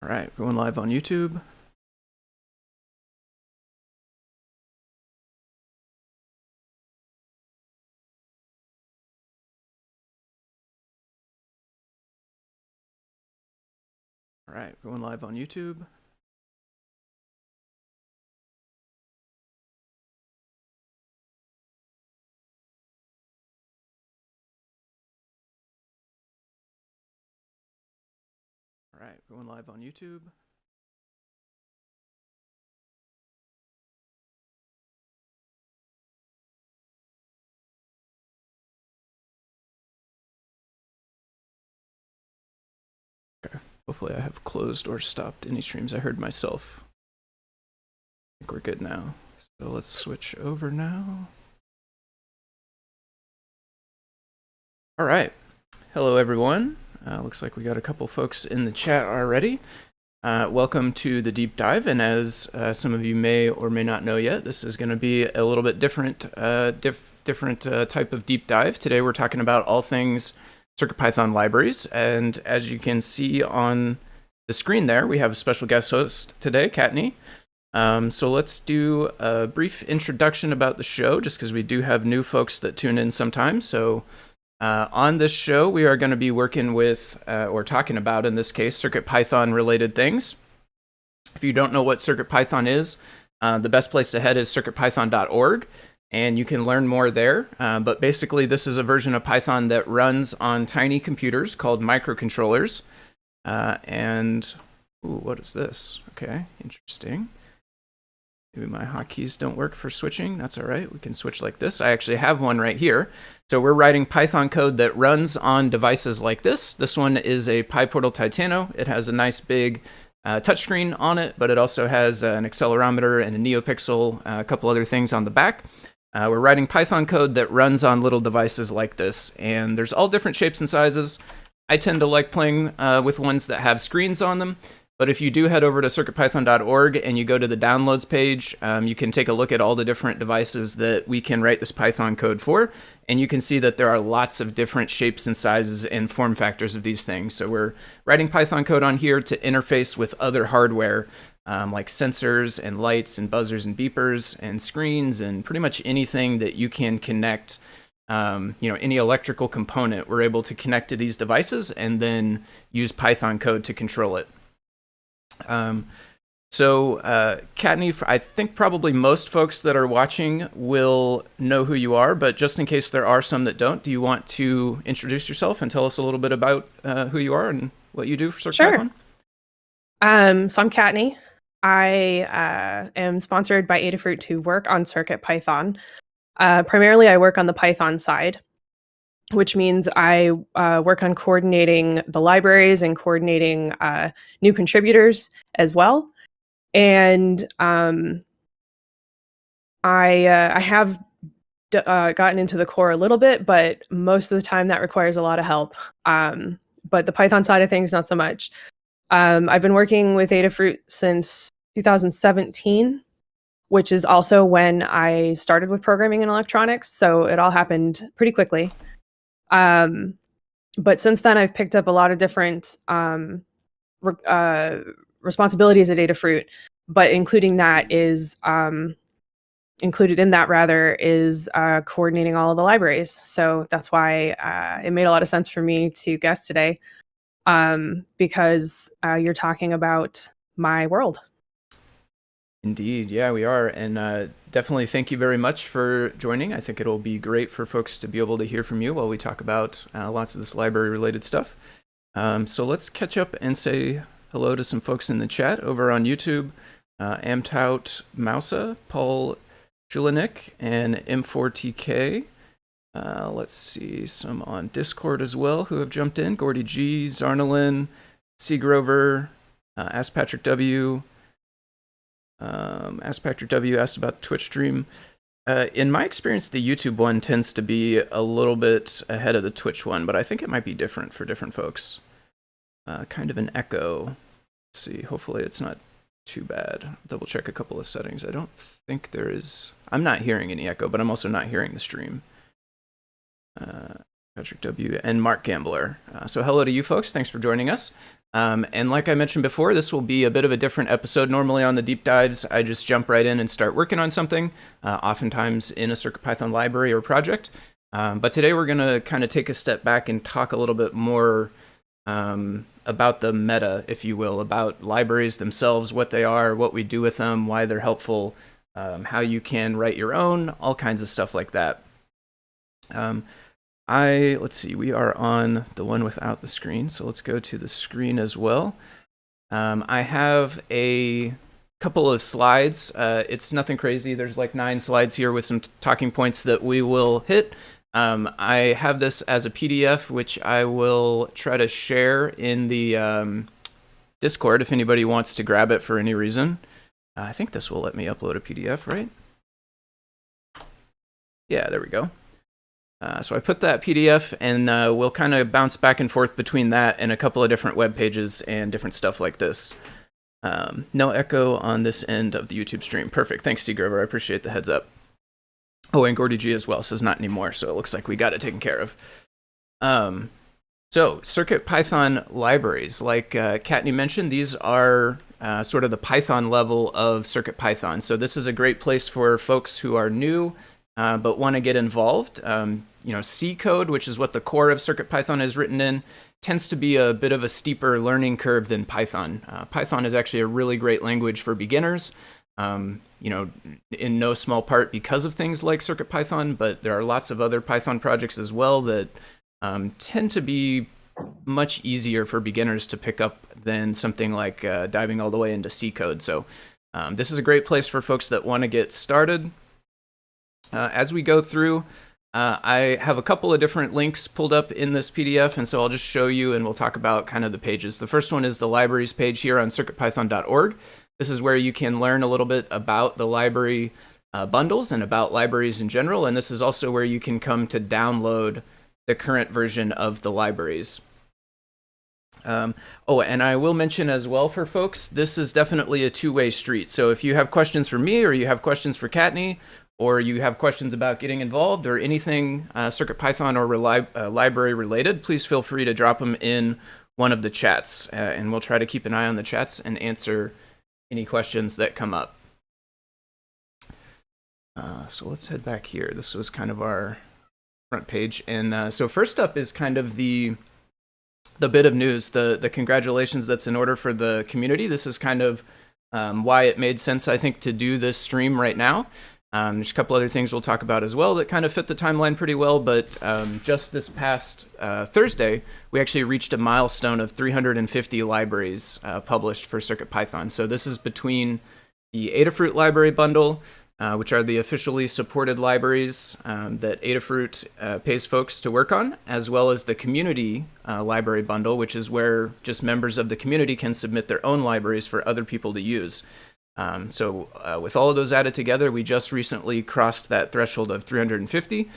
All right, going live on YouTube. All right, going live on YouTube. All right, going live on YouTube. Okay, hopefully I have closed or stopped any streams. I heard myself. I think we're good now. So let's switch over now. All right, hello everyone. Looks like we got a couple folks in the chat already. Welcome to the deep dive, and as some of you may or may not know yet, this is going to be a little bit different type of deep dive. Today we're talking about all things CircuitPython libraries, and as you can see on the screen there, we have a special guest host today, Kattni. So let's do a brief introduction about the show, just because we do have new folks that tune in sometimes. So on this show, we are going to be working with, or talking about, in this case, CircuitPython related things. If you don't know what CircuitPython is, the best place to head is circuitpython.org, and you can learn more there. But basically, this is a version of Python that runs on tiny computers called microcontrollers. What is this? Okay, interesting. Maybe my hotkeys don't work for switching. That's all right. We can switch like this. I actually have one right here. So we're writing Python code that runs on devices like this. This one is a PyPortal Titano. It has a nice big touchscreen on it, but it also has an accelerometer and a NeoPixel, a couple other things on the back. We're writing Python code that runs on little devices like this, and there's all different shapes and sizes. I tend to like playing with ones that have screens on them. But if you do head over to circuitpython.org and you go to the downloads page, you can take a look at all the different devices that we can write this Python code for. And you can see that there are lots of different shapes and sizes and form factors of these things. So we're writing Python code on here to interface with other hardware, like sensors and lights and buzzers and beepers and screens and pretty much anything that you can connect. Any electrical component, we're able to connect to these devices and then use Python code to control it. Kattni, I think probably most folks that are watching will know who you are, but just in case there are some that don't, do you want to introduce yourself and tell us a little bit about who you are and what you do for CircuitPython? Sure. So I'm Kattni. I am sponsored by Adafruit to work on CircuitPython. Primarily, I work on the Python side, which means I work on coordinating the libraries and coordinating new contributors as well. And I have gotten into the core a little bit, but most of the time that requires a lot of help. But the Python side of things, not so much. I've been working with Adafruit since 2017, which is also when I started with programming in electronics. So it all happened pretty quickly. But since then, I've picked up a lot of different responsibilities at Adafruit, but included in that is coordinating all of the libraries. So that's why it made a lot of sense for me to guest today, because you're talking about my world. Indeed, yeah, we are, and definitely thank you very much for joining. I think it'll be great for folks to be able to hear from you while we talk about lots of this library-related stuff. So let's catch up and say hello to some folks in the chat over on YouTube. Amtout Mousa, Paul Julinik, and M4TK. Let's see, some on Discord as well who have jumped in. Gordy G, Zarnalin, Seagrover, Ask Patrick W., Ask Patrick W asked about Twitch stream. In my experience, the YouTube one tends to be a little bit ahead of the Twitch one, but I think it might be different for different folks. Kind of an echo. Let's see, hopefully it's not too bad. Double check a couple of settings. I don't think there is. I'm not hearing any echo, but I'm also not hearing the stream. Patrick W and Mark Gambler. So hello to you folks. Thanks for joining us. And like I mentioned before, this will be a bit of a different episode. Normally on the deep dives, I just jump right in and start working on something, oftentimes in a CircuitPython library or project. But today we're going to kind of take a step back and talk a little bit more about the meta, if you will, about libraries themselves, what they are, what we do with them, why they're helpful, how you can write your own, all kinds of stuff like that. Let's see, we are on the one without the screen, so let's go to the screen as well. I have a couple of slides. It's nothing crazy. There's like 9 slides here with some talking points that we will hit. I have this as a PDF, which I will try to share in the Discord if anybody wants to grab it for any reason. I think this will let me upload a PDF, right? Yeah, there we go. So I put that PDF, and we'll kind of bounce back and forth between that and a couple of different web pages and different stuff like this. No echo on this end of the YouTube stream. Perfect. Thanks, Steve Grover. I appreciate the heads up. Oh, and Gordy G as well says not anymore, so it looks like we got it taken care of. So CircuitPython libraries, like Kattni mentioned, these are sort of the Python level of CircuitPython. So this is a great place for folks who are new but want to get involved. C code, which is what the core of CircuitPython is written in, tends to be a bit of a steeper learning curve than Python. Python is actually a really great language for beginners, in no small part because of things like CircuitPython, but there are lots of other Python projects as well that tend to be much easier for beginners to pick up than something like diving all the way into C code. So this is a great place for folks that want to get started. As we go through, I have a couple of different links pulled up in this PDF, and so I'll just show you and we'll talk about kind of the pages. The first one is the libraries page here on circuitpython.org. This is where you can learn a little bit about the library bundles and about libraries in general, and this is also where you can come to download the current version of the libraries. And I will mention as well for folks, this is definitely a two-way street. So if you have questions for me or you have questions for Kattni, or you have questions about getting involved or anything CircuitPython or library related, please feel free to drop them in one of the chats, and we'll try to keep an eye on the chats and answer any questions that come up. So let's head back here. This was kind of our front page. And so first up is kind of the bit of news, the congratulations that's in order for the community. This is kind of why it made sense, I think, to do this stream right now. There's a couple other things we'll talk about as well that kind of fit the timeline pretty well, but just this past Thursday, we actually reached a milestone of 350 libraries published for CircuitPython. So this is between the Adafruit library bundle, which are the officially supported libraries that Adafruit pays folks to work on, as well as the community library bundle, which is where just members of the community can submit their own libraries for other people to use. So with all of those added together, we just recently crossed that threshold of 350,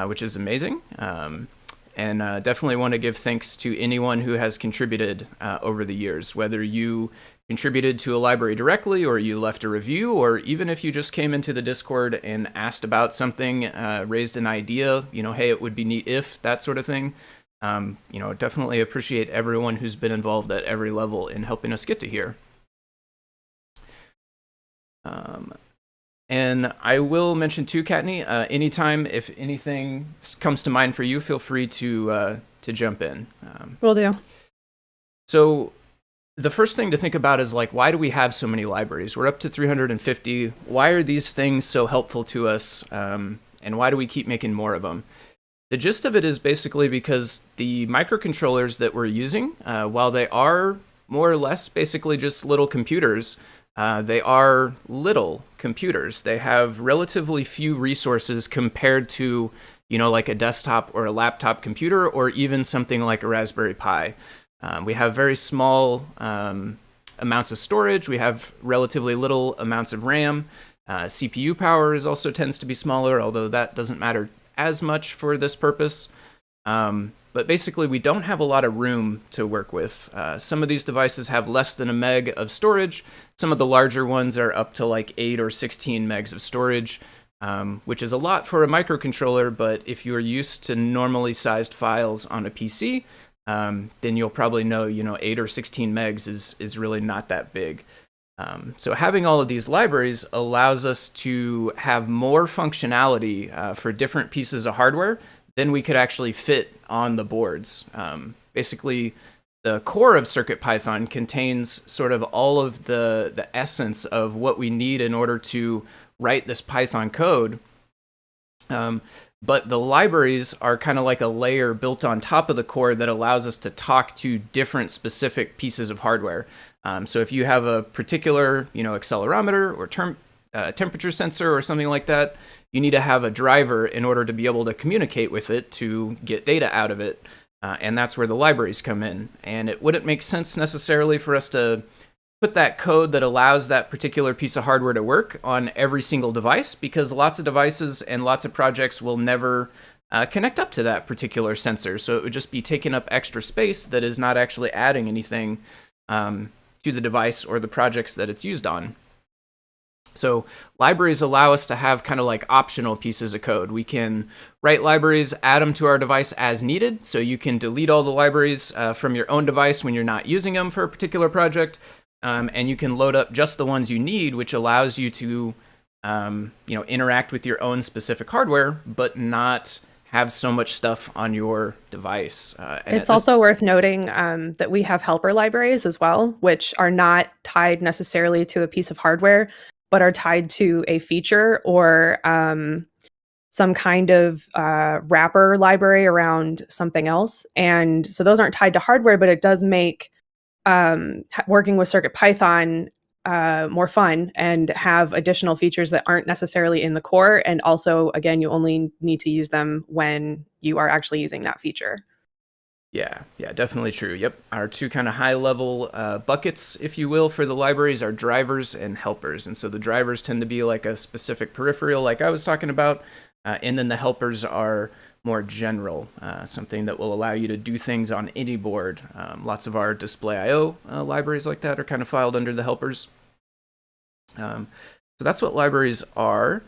which is amazing. And definitely want to give thanks to anyone who has contributed over the years, whether you contributed to a library directly or you left a review, or even if you just came into the Discord and asked about something, raised an idea, hey, it would be neat if, that sort of thing. Definitely appreciate everyone who's been involved at every level in helping us get to here. And I will mention too, Kattni, anytime if anything comes to mind for you, feel free to jump in. Will do. So the first thing to think about is why do we have so many libraries? We're up to 350. Why are these things so helpful to us? And why do we keep making more of them? The gist of it is basically because the microcontrollers that we're using, while they are more or less basically just little computers, they are little computers. They have relatively few resources compared to, like a desktop or a laptop computer, or even something like a Raspberry Pi. We have very small amounts of storage. We have relatively little amounts of RAM. CPU power also tends to be smaller, although that doesn't matter as much for this purpose. But basically, we don't have a lot of room to work with. Some of these devices have less than a meg of storage. Some of the larger ones are up to 8 or 16 megs of storage, which is a lot for a microcontroller, but if you're used to normally sized files on a PC, then you'll probably know, 8 or 16 megs is really not that big. So having all of these libraries allows us to have more functionality for different pieces of hardware than we could actually fit on the boards. Basically, the core of CircuitPython contains sort of all of the essence of what we need in order to write this Python code. But the libraries are kind of like a layer built on top of the core that allows us to talk to different specific pieces of hardware. So if you have a particular, accelerometer or temperature sensor or something like that, you need to have a driver in order to be able to communicate with it to get data out of it. And that's where the libraries come in. And it wouldn't make sense necessarily for us to put that code that allows that particular piece of hardware to work on every single device, because lots of devices and lots of projects will never connect up to that particular sensor. So it would just be taking up extra space that is not actually adding anything to the device or the projects that it's used on. So libraries allow us to have kind of like optional pieces of code. We can write libraries, add them to our device as needed. So you can delete all the libraries from your own device when you're not using them for a particular project. And you can load up just the ones you need, which allows you to, interact with your own specific hardware, but not have so much stuff on your device. And it's also worth noting that we have helper libraries as well, which are not tied necessarily to a piece of hardware, but are tied to a feature or some kind of wrapper library around something else. And so those aren't tied to hardware, but it does make working with CircuitPython more fun and have additional features that aren't necessarily in the core. And also, again, you only need to use them when you are actually using that feature. Yeah, definitely true. Yep. Our two kind of high-level buckets, if you will, for the libraries are drivers and helpers. And so the drivers tend to be like a specific peripheral, like I was talking about, and then the helpers are more general, something that will allow you to do things on any board. Lots of our display I/O libraries like that are kind of filed under the helpers. So that's what libraries are.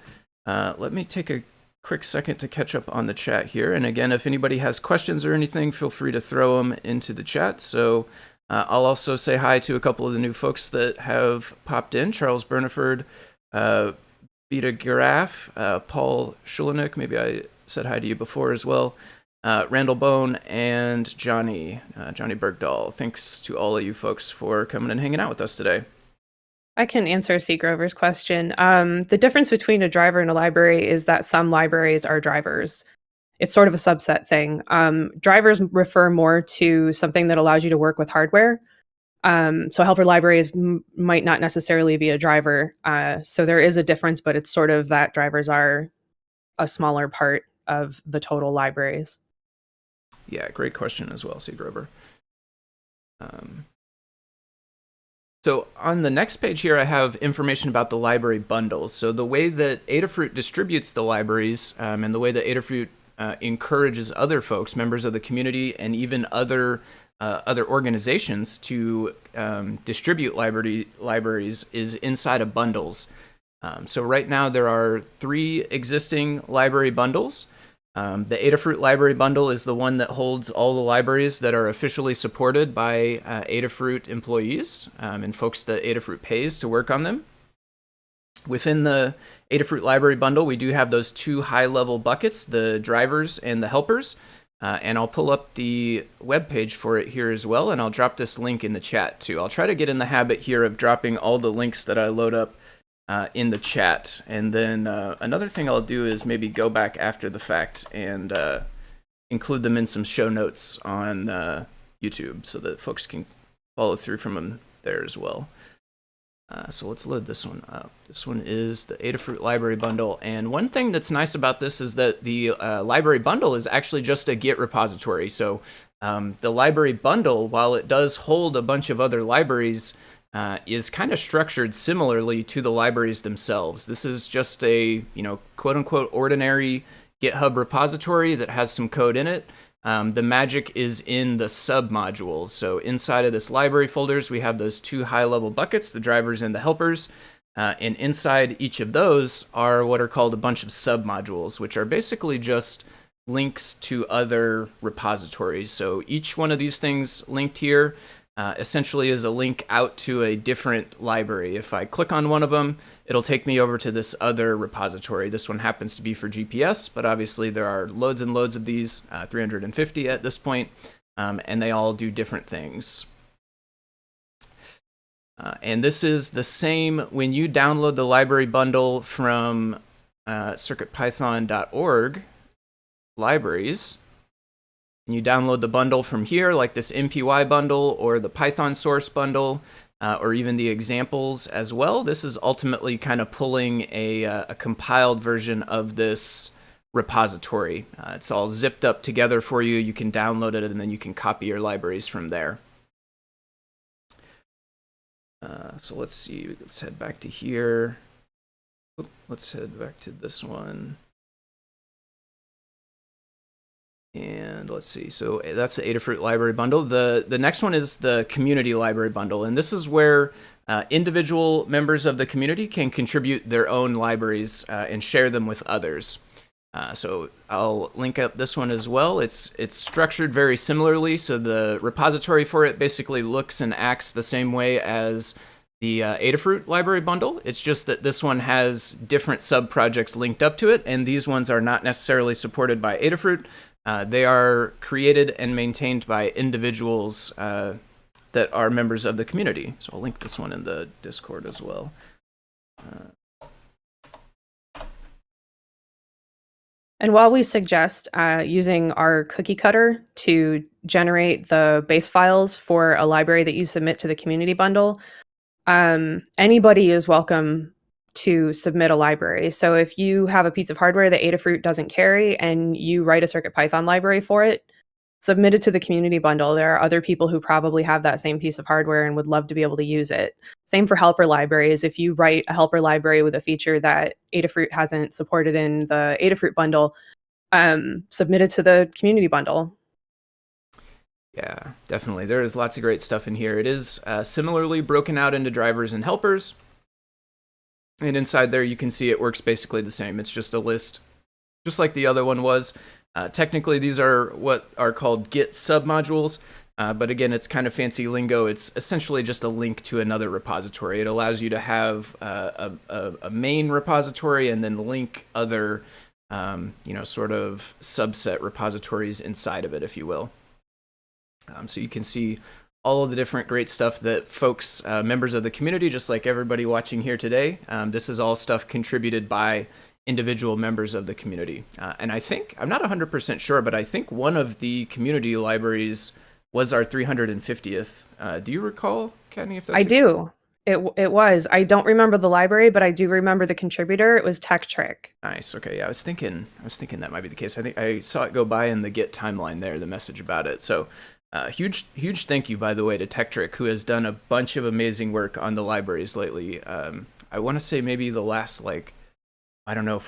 Let me take a quick second to catch up on the chat here. And again, if anybody has questions or anything, feel free to throw them into the chat. So I'll also say hi to a couple of the new folks that have popped in. Charles Berniford, Vita Graf, Paul Schulenik, maybe I said hi to you before as well, Randall Bone, and Johnny Bergdahl. Thanks to all of you folks for coming and hanging out with us today. I can answer C. Grover's question. The difference between a driver and a library is that some libraries are drivers. It's sort of a subset thing. Drivers refer more to something that allows you to work with hardware. So helper libraries might not necessarily be a driver. So there is a difference, but it's sort of that drivers are a smaller part of the total libraries. Yeah, great question as well, C. Grover. So on the next page here, I have information about the library bundles. So the way that Adafruit distributes the libraries and the way that Adafruit encourages other folks, members of the community, and even other organizations to distribute libraries is inside of bundles. So right now there are 3 existing library bundles. The Adafruit library bundle is the one that holds all the libraries that are officially supported by Adafruit employees and folks that Adafruit pays to work on them. Within the Adafruit library bundle, we do have those 2 high-level buckets, the drivers and the helpers. And I'll pull up the web page for it here as well, and I'll drop this link in the chat too. I'll try to get in the habit here of dropping all the links that I load up in the chat. And then another thing I'll do is maybe go back after the fact and include them in some show notes on YouTube so that folks can follow through from them there as well. So let's load this one up. This one is the Adafruit library bundle. And one thing that's nice about this is that the library bundle is actually just a Git repository. So the library bundle, while it does hold a bunch of other libraries, is kind of structured similarly to the libraries themselves. This is just a, quote unquote ordinary GitHub repository that has some code in it. The magic is in the sub modules. So inside of this library folders, we have those 2 high-level buckets, the drivers and the helpers. And inside each of those are what are called a bunch of sub modules, which are basically just links to other repositories. So each one of these things linked here essentially is a link out to a different library. If I click on one of them, it'll take me over to this other repository. This one happens to be for GPS, but obviously there are loads and loads of these, 350 at this point, and they all do different things. And this is the same when you download the library bundle from circuitpython.org libraries. And you download the bundle from here, like this MPY bundle or the Python source bundle, or even the examples as well. This is ultimately kind of pulling a compiled version of this repository. It's all zipped up together for you. You can download it, and then you can copy your libraries from there. So let's see. Let's head back to here. Let's head back to this one. And let's see. So that's the Adafruit library bundle. The next one is the community library bundle. And this is where individual members of the community can contribute their own libraries and share them with others. So I'll link up this one as well. It's structured very similarly. So the repository for it basically looks and acts the same way as the Adafruit library bundle. It's just that this one has different sub-projects linked up to it, and these ones are not necessarily supported by Adafruit. They are created and maintained by individuals that are members of the community. So I'll link this one in the Discord as well. And while we suggest using our cookie cutter to generate the base files for a library that you submit to the community bundle, anybody is welcome to submit a library. So if you have a piece of hardware that Adafruit doesn't carry and you write a CircuitPython library for it, submit it to the community bundle. There are other people who probably have that same piece of hardware and would love to be able to use it. Same for helper libraries. If you write a helper library with a feature that Adafruit hasn't supported in the Adafruit bundle, submit it to the community bundle. Yeah, definitely. There is lots of great stuff in here. It is similarly broken out into drivers and helpers. And inside there, you can see it works basically the same. It's just a list, just like the other one was. Technically, these are what are called Git submodules. But again, it's kind of fancy lingo. It's essentially just a link to another repository. It allows you to have a main repository and then link other, sort of subset repositories inside of it, if you will. So you can see all of the different great stuff that folks, members of the community, just like everybody watching here today, this is all stuff contributed by individual members of the community. And I think, I'm not 100% sure, but I think one of the community libraries was our 350th. Do you recall, Kattni, if that's I do. It was. I don't remember the library, but I do remember the contributor. It was Tech Trick. Nice. Okay. Yeah, I was thinking that might be the case. I think I saw it go by in the Git timeline there, the message about it. So huge thank you, by the way, to Tech Trick, who has done a bunch of amazing work on the libraries lately. I want to say maybe the last, 4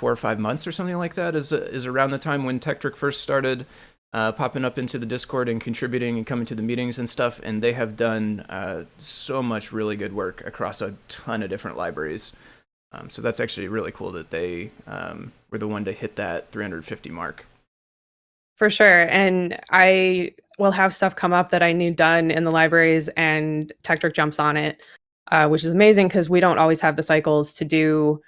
or 5 months or something like that is around the time when Tech Trick first started popping up into the Discord and contributing and coming to the meetings and stuff. And they have done so much really good work across a ton of different libraries. So that's actually really cool that they were the one to hit that 350 mark. For sure. And I will have stuff come up that I need done in the libraries, and Tech Trick jumps on it, which is amazing because we don't always have the cycles to do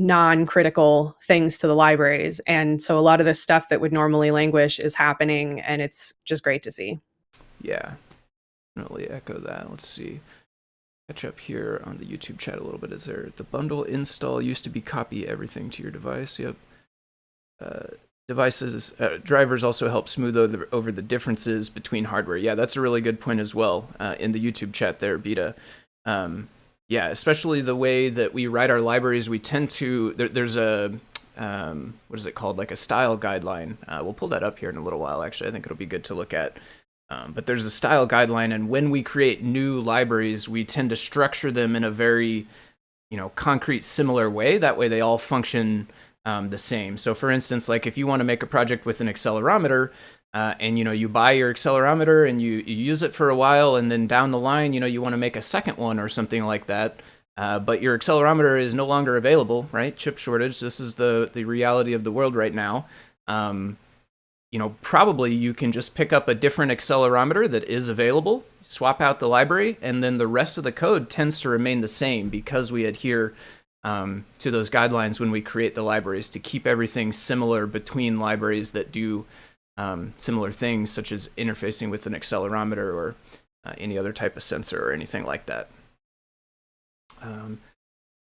non-critical things to the libraries. And so a lot of this stuff that would normally languish is happening, and it's just great to see. Yeah, definitely echo that. Let's see. Catch up here on the YouTube chat a little bit. Is there the bundle install used to be copy everything to your device? Yep. Devices, drivers also help smooth over the differences between hardware. Yeah, that's a really good point as well in the YouTube chat there, Beta. Yeah, especially the way that we write our libraries, we tend to, there's a, what is it called? Like a style guideline. We'll pull that up here in a little while, actually. I think it'll be good to look at. But there's a style guideline, and when we create new libraries, we tend to structure them in a very, concrete, similar way. That way they all function the same. So for instance, like if you want to make a project with an accelerometer, and you buy your accelerometer and you use it for a while, and then down the line, you want to make a second one or something like that, but your accelerometer is no longer available, right? Chip shortage. This is the reality of the world right now. Probably you can just pick up a different accelerometer that is available, swap out the library, and then the rest of the code tends to remain the same because we adhere to those guidelines when we create the libraries to keep everything similar between libraries that do similar things, such as interfacing with an accelerometer or any other type of sensor or anything like that.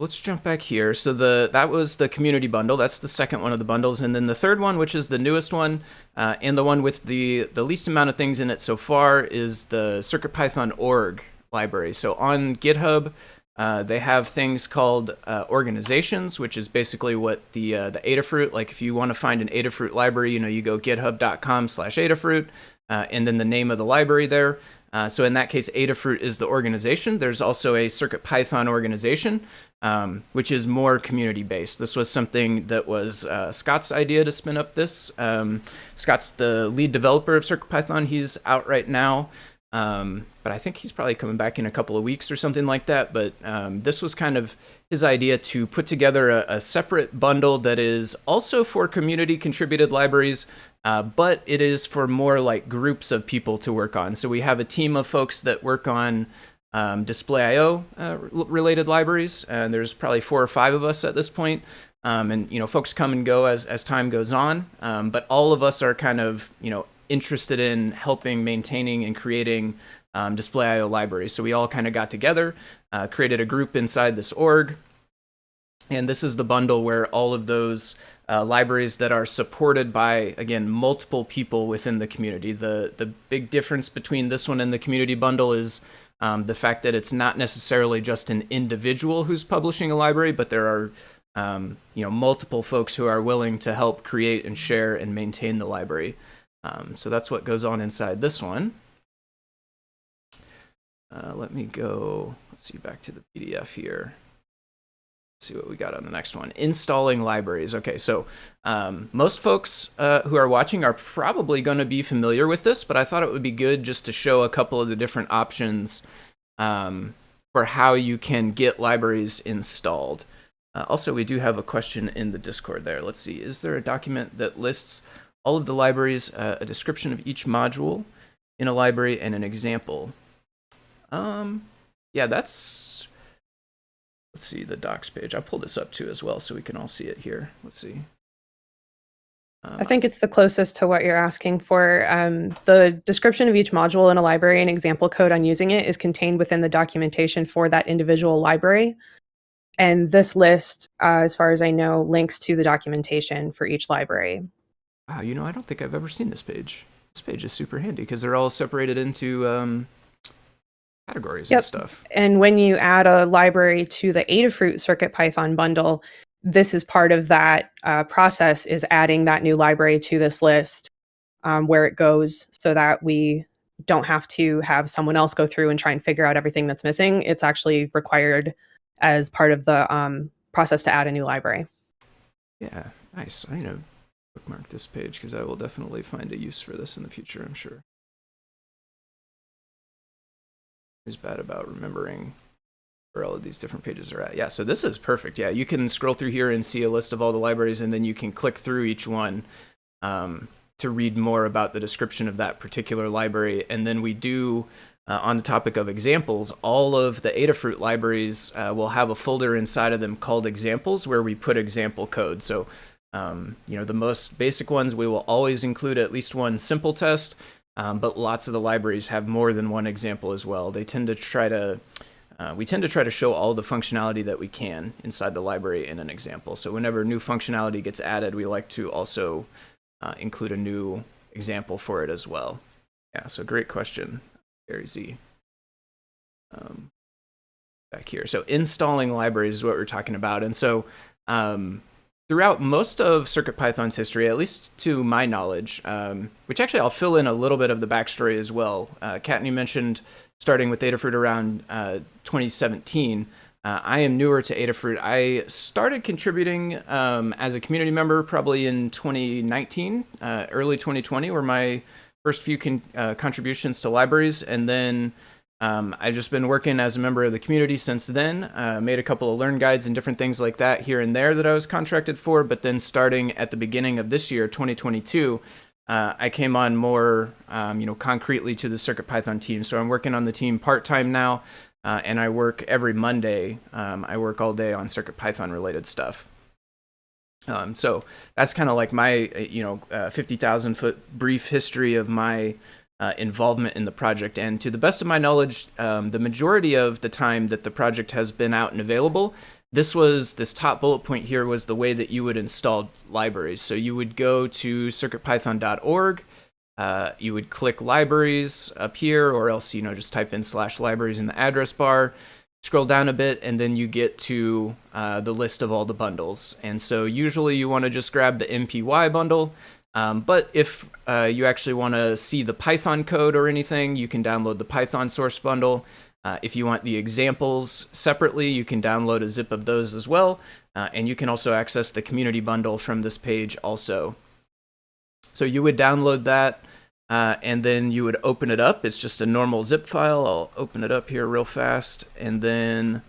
Let's jump back here. So that was the community bundle. That's the second one of the bundles. And then the third one, which is the newest one, and the one with the least amount of things in it so far, is the CircuitPython.org library. So on GitHub, they have things called organizations, which is basically what the Adafruit, like if you want to find an Adafruit library, you go github.com/Adafruit, and then the name of the library there. So in that case, Adafruit is the organization. There's also a CircuitPython organization, which is more community-based. This was something that was Scott's idea to spin up this. Scott's the lead developer of CircuitPython. He's out right now, but I think he's probably coming back in a couple of weeks or something like that. But this was kind of his idea to put together a separate bundle that is also for community-contributed libraries, but it is for more like groups of people to work on. So we have a team of folks that work on display I/O related libraries, and there's probably 4 or 5 of us at this point. And folks come and go as time goes on, but all of us are kind of interested in helping maintaining and creating display I/O libraries. So we all kind of got together, created a group inside this org, and this is the bundle where all of those libraries that are supported by, again, multiple people within the community. The big difference between this one and the community bundle is the fact that it's not necessarily just an individual who's publishing a library, but there are multiple folks who are willing to help create and share and maintain the library. So that's what goes on inside this one. Let me go, let's see, back to the PDF here. Let's see what we got on the next one. Installing libraries. Okay, so most folks who are watching are probably going to be familiar with this, but I thought it would be good just to show a couple of the different options for how you can get libraries installed. Also, we do have a question in the Discord there. Let's see, is there a document that lists all of the libraries, a description of each module in a library, and an example? Yeah, that's... Let's see the docs page. I'll pull this up too as well so we can all see it here. Let's see. I think it's the closest to what you're asking for. The description of each module in a library and example code on using it is contained within the documentation for that individual library. And this list, as far as I know, links to the documentation for each library. Wow, I don't think I've ever seen this page. This page is super handy because they're all separated into categories and stuff. And when you add a library to the Adafruit CircuitPython bundle, this is part of that process, is adding that new library to this list where it goes, so that we don't have to have someone else go through and try and figure out everything that's missing. It's actually required as part of the process to add a new library. Yeah, nice. I'm going to bookmark this page because I will definitely find a use for this in the future, I'm sure. Is bad about remembering where all of these different pages are at. Yeah, so this is perfect. Yeah, you can scroll through here and see a list of all the libraries, and then you can click through each one to read more about the description of that particular library. And then we do, on the topic of examples, all of the Adafruit libraries will have a folder inside of them called examples, where we put example code. So the most basic ones, we will always include at least one simple test. But lots of the libraries have more than one example as well. They tend to try to, we tend to try to show all the functionality that we can inside the library in an example. So whenever new functionality gets added, we like to also include a new example for it as well. Yeah, so great question, Gary Z. Back here. So installing libraries is what we're talking about. And so throughout most of CircuitPython's history, at least to my knowledge, which actually I'll fill in a little bit of the backstory as well. Kattni mentioned starting with Adafruit around 2017. I am newer to Adafruit. I started contributing as a community member probably in 2019, early 2020 were my first few contributions to libraries. And then I've just been working as a member of the community since then. Made a couple of learn guides and different things like that here and there that I was contracted for. But then starting at the beginning of this year, 2022, I came on more, concretely to the CircuitPython team. So I'm working on the team part-time now, and I work every Monday. I work all day on CircuitPython related stuff. So that's kind of like my, 50,000 foot brief history of my involvement in the project. And to the best of my knowledge, the majority of the time that the project has been out and available, this top bullet point here was the way that you would install libraries. So you would go to circuitpython.org, you would click libraries up here, or else, just type in /libraries in the address bar, scroll down a bit, and then you get to the list of all the bundles. And so usually you want to just grab the MPY bundle. But if you actually want to see the Python code or anything, you can download the Python source bundle. If you want the examples separately, you can download a zip of those as well. And you can also access the community bundle from this page also. So you would download that, and then you would open it up. It's just a normal zip file. I'll open it up here real fast. And then,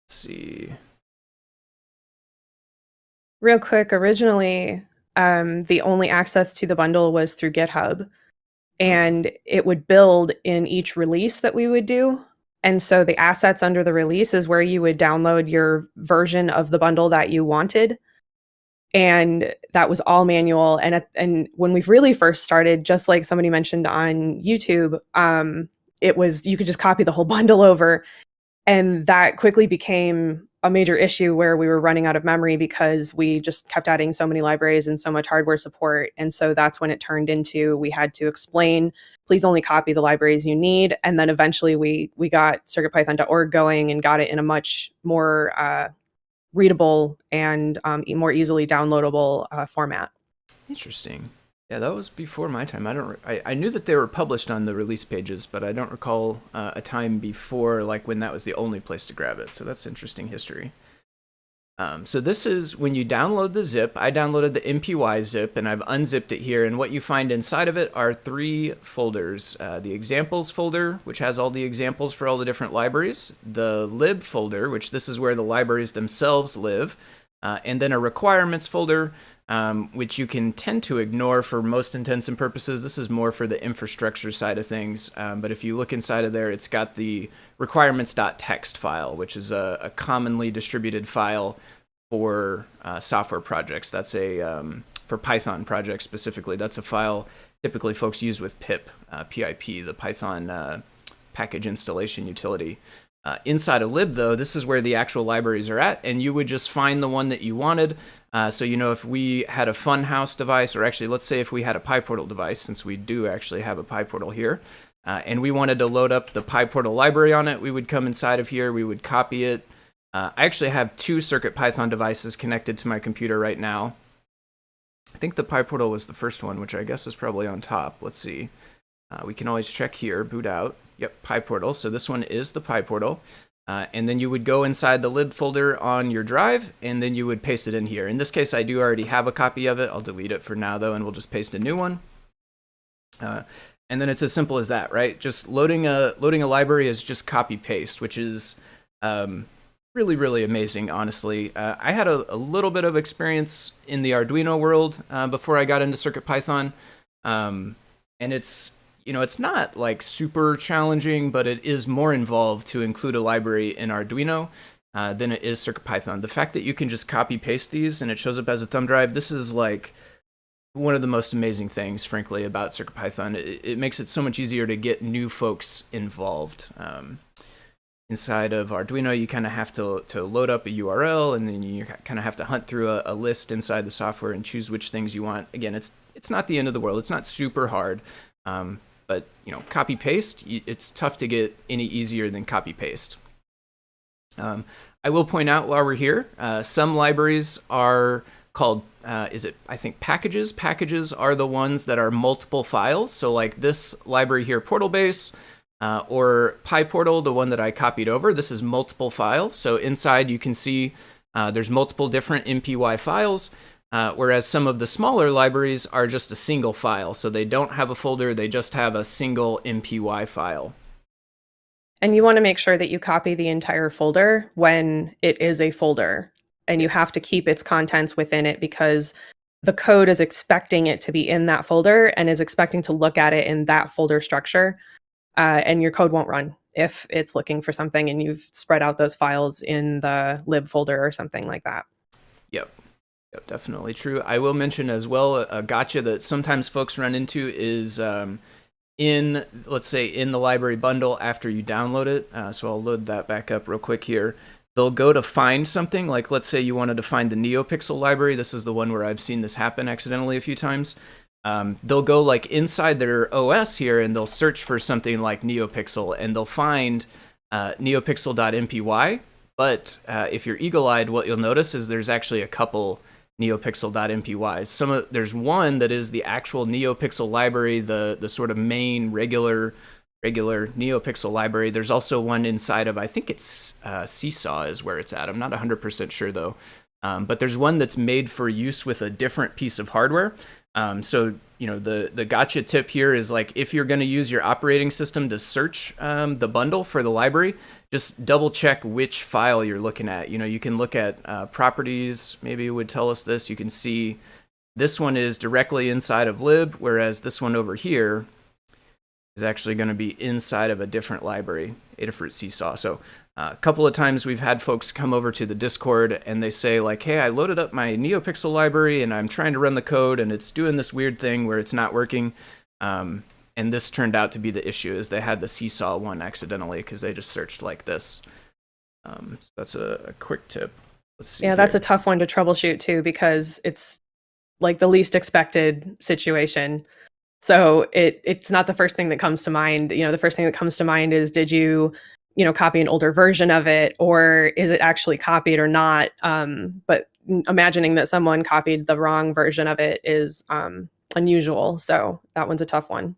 let's see. Real quick, originally, the only access to the bundle was through GitHub, and it would build in each release that we would do. And so the assets under the release is where you would download your version of the bundle that you wanted. And that was all manual. And when we really first started, just like somebody mentioned on YouTube, it was, you could just copy the whole bundle over. And that quickly became a major issue where we were running out of memory because we just kept adding so many libraries and so much hardware support. And so that's when it turned into, we had to explain, please only copy the libraries you need. And then eventually we got circuitpython.org going and got it in a much more readable and more easily downloadable format. Interesting. Yeah, that was before my time. I knew that they were published on the release pages, but I don't recall a time before, like when that was the only place to grab it. So that's interesting history. So this is when you download the zip. I downloaded the MPY zip, and I've unzipped it here. And what you find inside of it are 3 folders. The examples folder, which has all the examples for all the different libraries. The lib folder, which this is where the libraries themselves live. And then a requirements folder, which you can tend to ignore for most intents and purposes. This is more for the infrastructure side of things. But if you look inside of there, it's got the requirements.txt file, which is a commonly distributed file for software projects. That's for Python projects specifically. That's a file typically folks use with pip, PIP, the Python package installation utility. Inside of lib, though, this is where the actual libraries are at, and you would just find the one that you wanted. So, if we had a Funhouse device, or actually, let's say if we had a PyPortal device, since we do actually have a PyPortal here, and we wanted to load up the PyPortal library on it, we would come inside of here, we would copy it. I actually have 2 CircuitPython devices connected to my computer right now. I think the PyPortal was the first one, which I guess is probably on top. Let's see. We can always check here, boot out. Yep, PyPortal. So this one is the PyPortal. And then you would go inside the lib folder on your drive, and then you would paste it in here. In this case, I do already have a copy of it. I'll delete it for now, though, and we'll just paste a new one. And then it's as simple as that, right? Just loading a library is just copy-paste, which is really, really amazing, honestly. I had a little bit of experience in the Arduino world before I got into CircuitPython. And it's not like super challenging, but it is more involved to include a library in Arduino than it is CircuitPython. The fact that you can just copy paste these and it shows up as a thumb drive, this is like one of the most amazing things, frankly, about CircuitPython. It makes it so much easier to get new folks involved. Inside of Arduino, you kind of have to load up a URL, and then you kind of have to hunt through a list inside the software and choose which things you want. Again, it's not the end of the world. It's not super hard. But copy paste, it's tough to get any easier than copy paste. I will point out while we're here, some libraries are called, I think packages. Packages are the ones that are multiple files. So like this library here, Portalbase, or PyPortal, the one that I copied over, this is multiple files. So inside you can see there's multiple different MPY files. Whereas some of the smaller libraries are just a single file. So they don't have a folder, they just have a single MPY file. And you want to make sure that you copy the entire folder when it is a folder, and you have to keep its contents within it because the code is expecting it to be in that folder and is expecting to look at it in that folder structure. And your code won't run if it's looking for something and you've spread out those files in the lib folder or something like that. Yep. Yep, definitely true. I will mention as well a gotcha that sometimes folks run into is let's say in the library bundle after you download it. So I'll load that back up real quick here. They'll go to find something, like let's say you wanted to find the NeoPixel library. This is the one where I've seen this happen accidentally a few times. They'll go like inside their OS here and they'll search for something like NeoPixel and they'll find neopixel.mpy. But if you're eagle-eyed, what you'll notice is there's actually a couple neopixel.mpys. There's one that is the actual NeoPixel library, the sort of main regular NeoPixel library. There's also one inside of, I think it's Seesaw is where it's at. I'm not 100% sure though. But there's one that's made for use with a different piece of hardware. So, you know, the gotcha tip here is like, if you're going to use your operating system to search the bundle for the library, just double check which file you're looking at. You know, you can look at properties, maybe it would tell us this. You can see this one is directly inside of lib, whereas this one over here is actually going to be inside of a different library, Adafruit Seesaw. So a couple of times we've had folks come over to the Discord and they say like, hey, I loaded up my NeoPixel library and I'm trying to run the code and it's doing this weird thing where it's not working. And this turned out to be the issue, is they had the Seesaw one accidentally because they just searched like this. So that's a quick tip. Let's see. Yeah, that's a tough one to troubleshoot too, because it's like the least expected situation. So it's not the first thing that comes to mind. You know, the first thing that comes to mind is, did you copy an older version of it, or is it actually copied or not? But imagining that someone copied the wrong version of it is unusual. So that one's a tough one.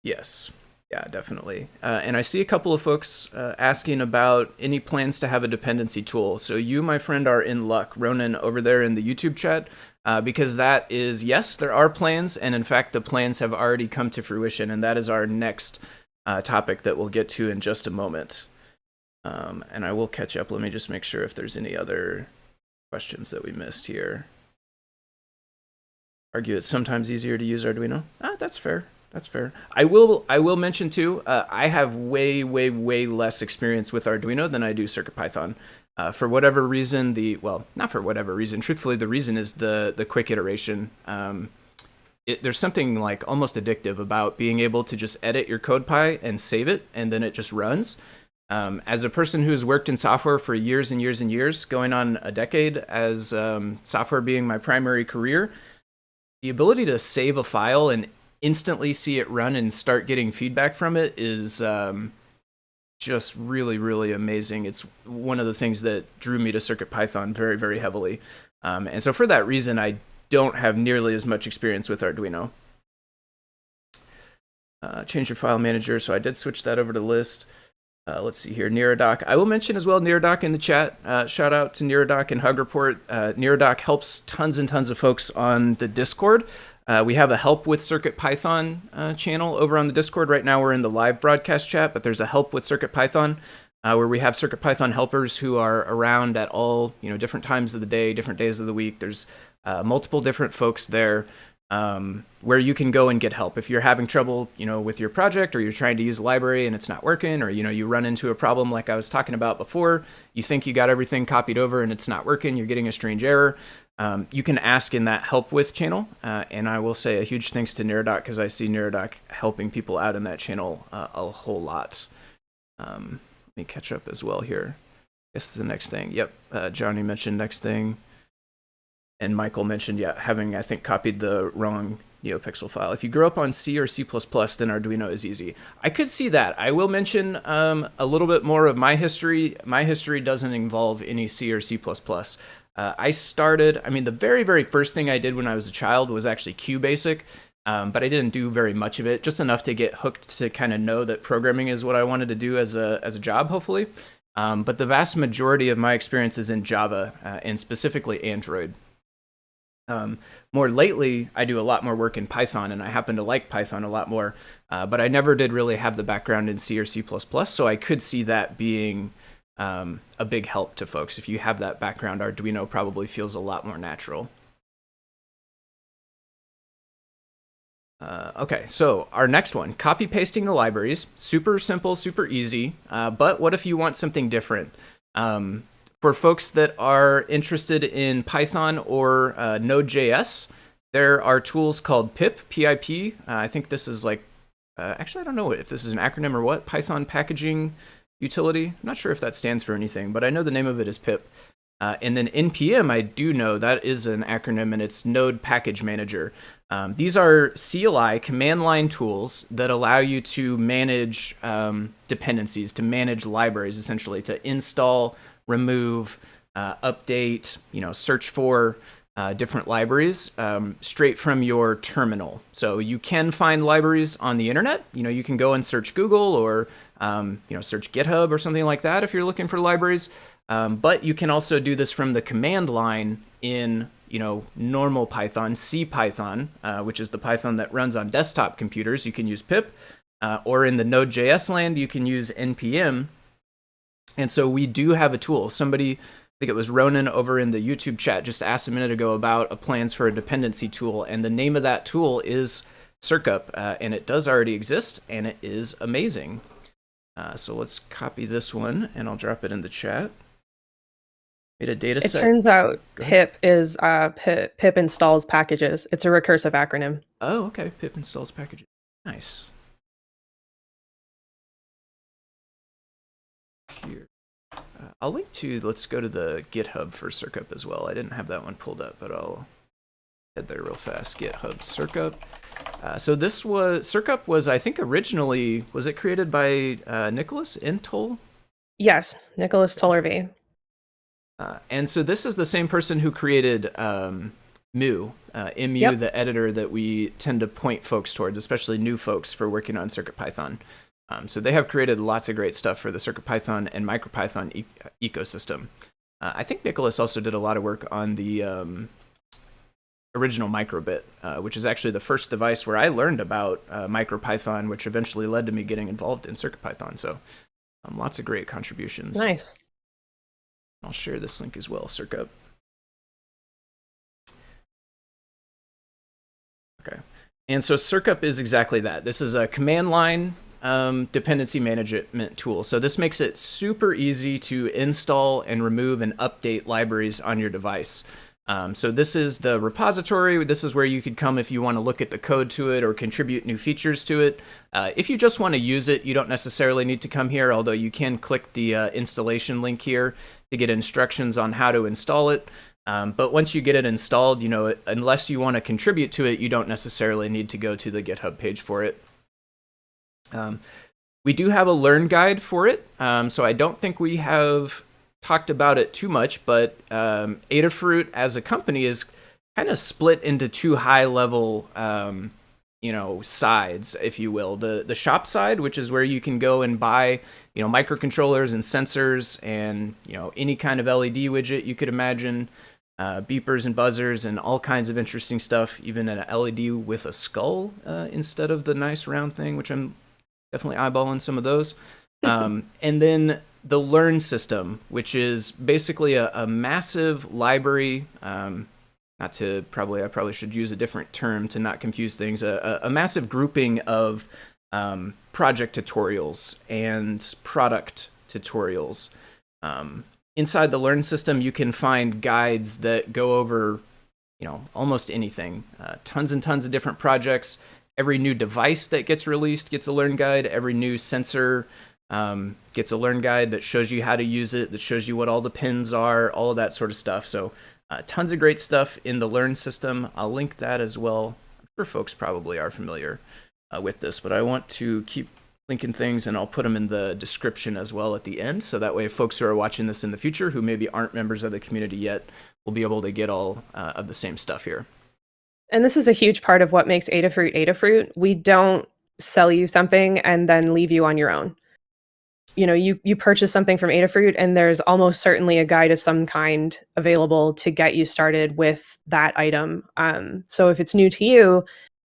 Yes. Yeah, definitely. And I see a couple of folks asking about any plans to have a dependency tool. So you, my friend, are in luck. Ronan over there in the YouTube chat, because that is, yes, there are plans. And in fact, the plans have already come to fruition. And that is our next topic that we'll get to in just a moment. And I will catch up. Let me just make sure if there's any other questions that we missed here. Argue it's sometimes easier to use Arduino. That's fair. That's fair. I will mention too, I have way less experience with Arduino than I do CircuitPython. For whatever reason, not for whatever reason, truthfully, the reason is the quick iteration. There's something like almost addictive about being able to just edit your CodePy and save it, and then it just runs. As a person who's worked in software for years and years and years, going on a decade as software being my primary career, the ability to save a file and instantly see it run and start getting feedback from it is just really amazing. It's one of the things that drew me to CircuitPython very heavily. And so for that reason, I don't have nearly as much experience with Arduino. Change your file manager. So I did switch that over to list. Let's see here, Neradoc. I will mention as well Neradoc in the chat. Shout out to Neradoc and Hug Report. Neradoc helps tons and tons of folks on the Discord. We have a help with CircuitPython channel over on the Discord. Right now we're in the live broadcast chat, but there's a help with CircuitPython where we have CircuitPython helpers who are around at all different times of the day, different days of the week. There's multiple different folks there where you can go and get help. If you're having trouble with your project, or you're trying to use a library and it's not working, or you run into a problem like I was talking about before, you think you got everything copied over and it's not working, you're getting a strange error, you can ask in that help with channel. And I will say a huge thanks to Neradoc, because I see Neradoc helping people out in that channel a whole lot. Let me catch up as well here. I guess the next thing. Yep. Johnny mentioned next thing. And Michael mentioned, having, I think, copied the wrong NeoPixel file. If you grew up on C or C++, then Arduino is easy. I could see that. I will mention a little bit more of my history. My history doesn't involve any C or C++. I started, the very first thing I did when I was a child was actually QBasic, but I didn't do very much of it, just enough to get hooked to kind of know that programming is what I wanted to do as a job, hopefully. But the vast majority of my experience is in Java, and specifically Android. Um, More lately, I do a lot more work in Python, and I happen to like Python a lot more. But I never did really have the background in C or C++, so I could see that being a big help to folks. If you have that background, Arduino probably feels a lot more natural. Okay, so our next one, copy pasting the libraries. Super simple, super easy. But what if you want something different? For folks that are interested in Python or Node.js, there are tools called pip, P-I-P. I think this is like, actually, I don't know if this is an acronym or what, Python Packaging Utility. I'm not sure if that stands for anything, but I know the name of it is pip. And then NPM, I do know that is an acronym, and it's Node Package Manager. These are CLI, command line tools that allow you to manage dependencies, to manage libraries, essentially, to install, remove, update, search for different libraries straight from your terminal. So you can find libraries on the internet. You can go and search Google or search GitHub or something like that if you're looking for libraries. But you can also do this from the command line in normal Python, CPython, which is the Python that runs on desktop computers. You can use pip, or in the Node.js land, you can use npm. And so we do have a tool. Somebody, I think it was Ronan over in the YouTube chat, just asked a minute ago about a plans for a dependency tool, and the name of that tool is circup, and it does already exist, and it is amazing. So let's copy this one, and I'll drop it in the chat. Made a data set. It turns out pip is pip installs packages. It's a recursive acronym. Oh, okay. Pip installs packages. Nice. Here. I'll link to, let's go to the GitHub for circup as well. I didn't have that one pulled up, but I'll head there real fast. GitHub circup. So this was, circup was, I think originally, was it created by Nicholas Intol? Yes, Nicholas Tollervey. And so this is the same person who created Mu, Yep. the editor that we tend to point folks towards, especially new folks for working on CircuitPython. So they have created lots of great stuff for the CircuitPython and MicroPython ecosystem. I think Nicholas also did a lot of work on the original microbit, which is actually the first device where I learned about MicroPython, which eventually led to me getting involved in CircuitPython. So lots of great contributions. Nice. I'll share this link as well, circup. Okay. And so circup is exactly that. This is a command line dependency management tool. So this makes it super easy to install and remove and update libraries on your device. So this is the repository. This is where you could come if you want to look at the code to it or contribute new features to it. If you just want to use it, you don't necessarily need to come here, although you can click the installation link here to get instructions on how to install it. But once you get it installed, unless you want to contribute to it, you don't necessarily need to go to the GitHub page for it. We do have a learn guide for it, so I don't think we have talked about it too much, but Adafruit as a company is kind of split into two high-level sides, if you will. The shop side, which is where you can go and buy microcontrollers and sensors and any kind of LED widget you could imagine, beepers and buzzers and all kinds of interesting stuff, even an LED with a skull instead of the nice round thing, which I'm definitely eyeballing some of those. And then the Learn system, which is basically a massive library. I probably should use a different term to not confuse things. A massive grouping of project tutorials and product tutorials. Inside the Learn system, you can find guides that go over, almost anything. Tons and tons of different projects. Every new device that gets released gets a Learn guide. Every new sensor gets a Learn guide that shows you how to use it, that shows you what all the pins are, all of that sort of stuff. So tons of great stuff in the Learn system. I'll link that as well. I'm sure folks probably are familiar with this, but I want to keep linking things, and I'll put them in the description as well at the end. So that way folks who are watching this in the future who maybe aren't members of the community yet will be able to get all of the same stuff here. And this is a huge part of what makes Adafruit Adafruit. We don't sell you something and then leave you on your own. you purchase something from Adafruit, and there's almost certainly a guide of some kind available to get you started with that item. So if it's new to you,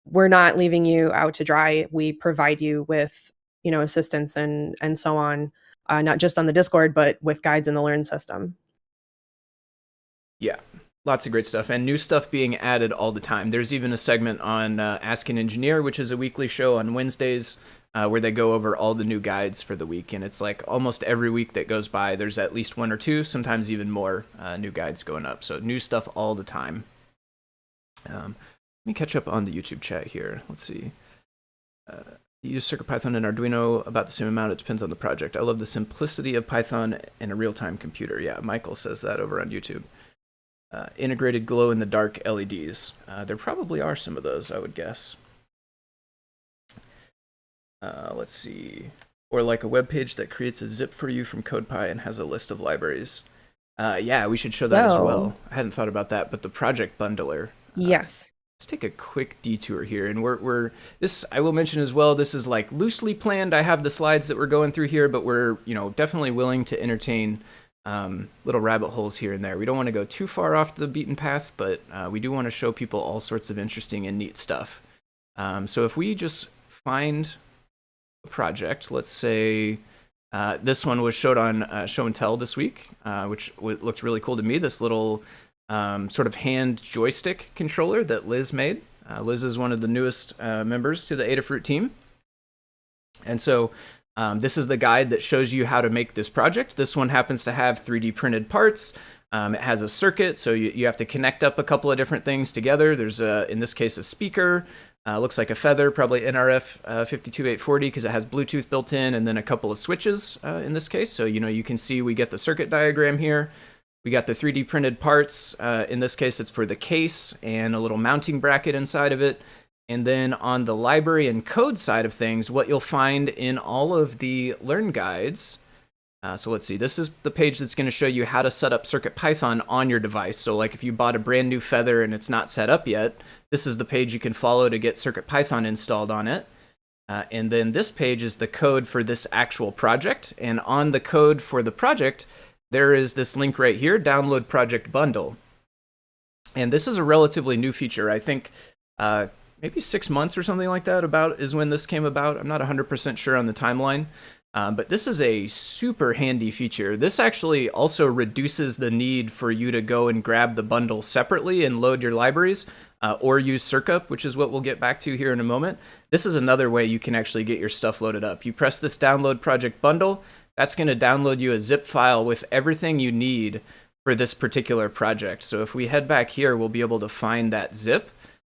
we're not leaving you out to dry. We provide you with, assistance and so on, not just on the Discord, but with guides in the Learn system. Yeah, lots of great stuff and new stuff being added all the time. There's even a segment on Ask an Engineer, which is a weekly show on Wednesdays, where they go over all the new guides for the week. And it's like almost every week that goes by, there's at least one or two, sometimes even more new guides going up. So new stuff all the time. Let me catch up on the YouTube chat here. Let's see. You use CircuitPython and Arduino about the same amount. It depends on the project. I love the simplicity of Python in a real-time computer. Yeah, Michael says that over on YouTube. Integrated glow-in-the-dark LEDs. There probably are some of those, I would guess. Let's see. Or like a web page that creates a zip for you from CodePy and has a list of libraries. Yeah, we should show that as well. I hadn't thought about that, but the project bundler. Yes. Let's take a quick detour here, and we're this. I will mention as well. This is like loosely planned. I have the slides that we're going through here, but we're definitely willing to entertain little rabbit holes here and there. We don't want to go too far off the beaten path, but we do want to show people all sorts of interesting and neat stuff. So if we just find project. Let's say this one was showed on Show and Tell this week, which looked really cool to me. This little sort of hand joystick controller that Liz made. Liz is one of the newest members to the Adafruit team. And so this is the guide that shows you how to make this project. This one happens to have 3D printed parts. It has a circuit, so you have to connect up a couple of different things together. There's, in this case, a speaker. Looks like a feather, probably NRF 52840 because it has Bluetooth built in, and then a couple of switches in this case. So, you can see we get the circuit diagram here. We got the 3D printed parts. In this case, it's for the case and a little mounting bracket inside of it. And then on the library and code side of things, what you'll find in all of the Learn guides. So let's see, this is the page that's going to show you how to set up CircuitPython on your device. So like if you bought a brand new Feather and it's not set up yet, this is the page you can follow to get CircuitPython installed on it. And then this page is the code for this actual project. And on the code for the project, there is this link right here, Download Project Bundle. And this is a relatively new feature. I think maybe 6 months or something like that is when this came about. I'm not 100% sure on the timeline. But this is a super handy feature. This actually also reduces the need for you to go and grab the bundle separately and load your libraries, or use circup, which is what we'll get back to here in a moment. This is another way you can actually get your stuff loaded up. You press this Download Project Bundle. That's going to download you a zip file with everything you need for this particular project. So if we head back here, we'll be able to find that zip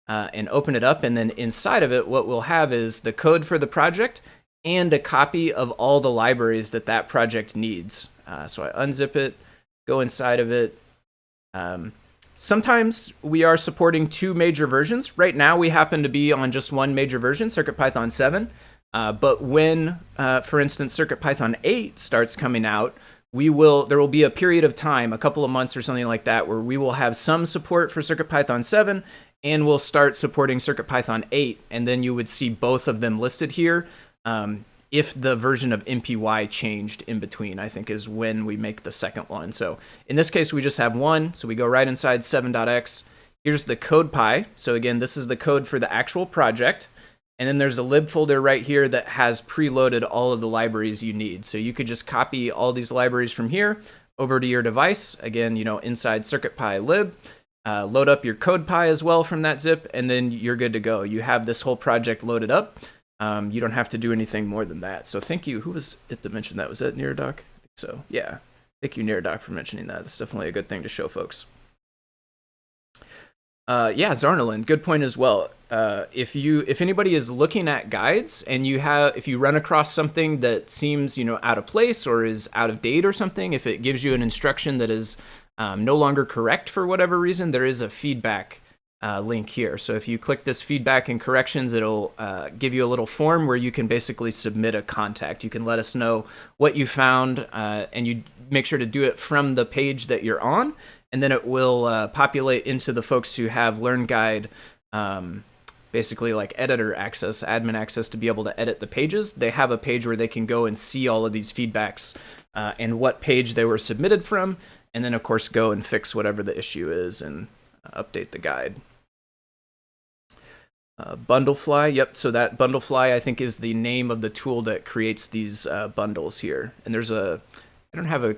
and open it up. And then inside of it, what we'll have is the code for the project and a copy of all the libraries that project needs. So I unzip it, go inside of it. Sometimes we are supporting 2 major versions. Right now we happen to be on just one major version, CircuitPython 7. But when, for instance, CircuitPython 8 starts coming out, there will be a period of time, a couple of months or something like that, where we will have some support for CircuitPython 7, and we'll start supporting CircuitPython 8, and then you would see both of them listed here. If the version of MPY changed in between, I think is when we make the second one. So in this case, we just have one. So we go right inside 7.x. Here's the CodePy. So again, this is the code for the actual project. And then there's a lib folder right here that has preloaded all of the libraries you need. So you could just copy all these libraries from here over to your device. Again, inside CircuitPy lib. Load up your CodePy as well from that zip, and then you're good to go. You have this whole project loaded up. You don't have to do anything more than that. So thank you. Who was it that mentioned that? Was that Neardoc? I think so. Yeah. Thank you, Neardoc, for mentioning that. It's definitely a good thing to show folks. Yeah, Zarnalin, good point as well. If anybody is looking at guides and if you run across something that seems out of place or is out of date or something, if it gives you an instruction that is no longer correct for whatever reason, there is a feedback link here. So if you click this feedback and corrections, it'll give you a little form where you can basically submit a contact. You can let us know what you found, and you make sure to do it from the page that you're on, and then it will populate into the folks who have Learn Guide basically like editor access, admin access to be able to edit the pages, they have a page where they can go and see all of these feedbacks and what page they were submitted from, and then of course go and fix whatever the issue is and update the guide. Bundlefly, yep, so that Bundlefly I think is the name of the tool that creates these bundles here. And there's I don't have a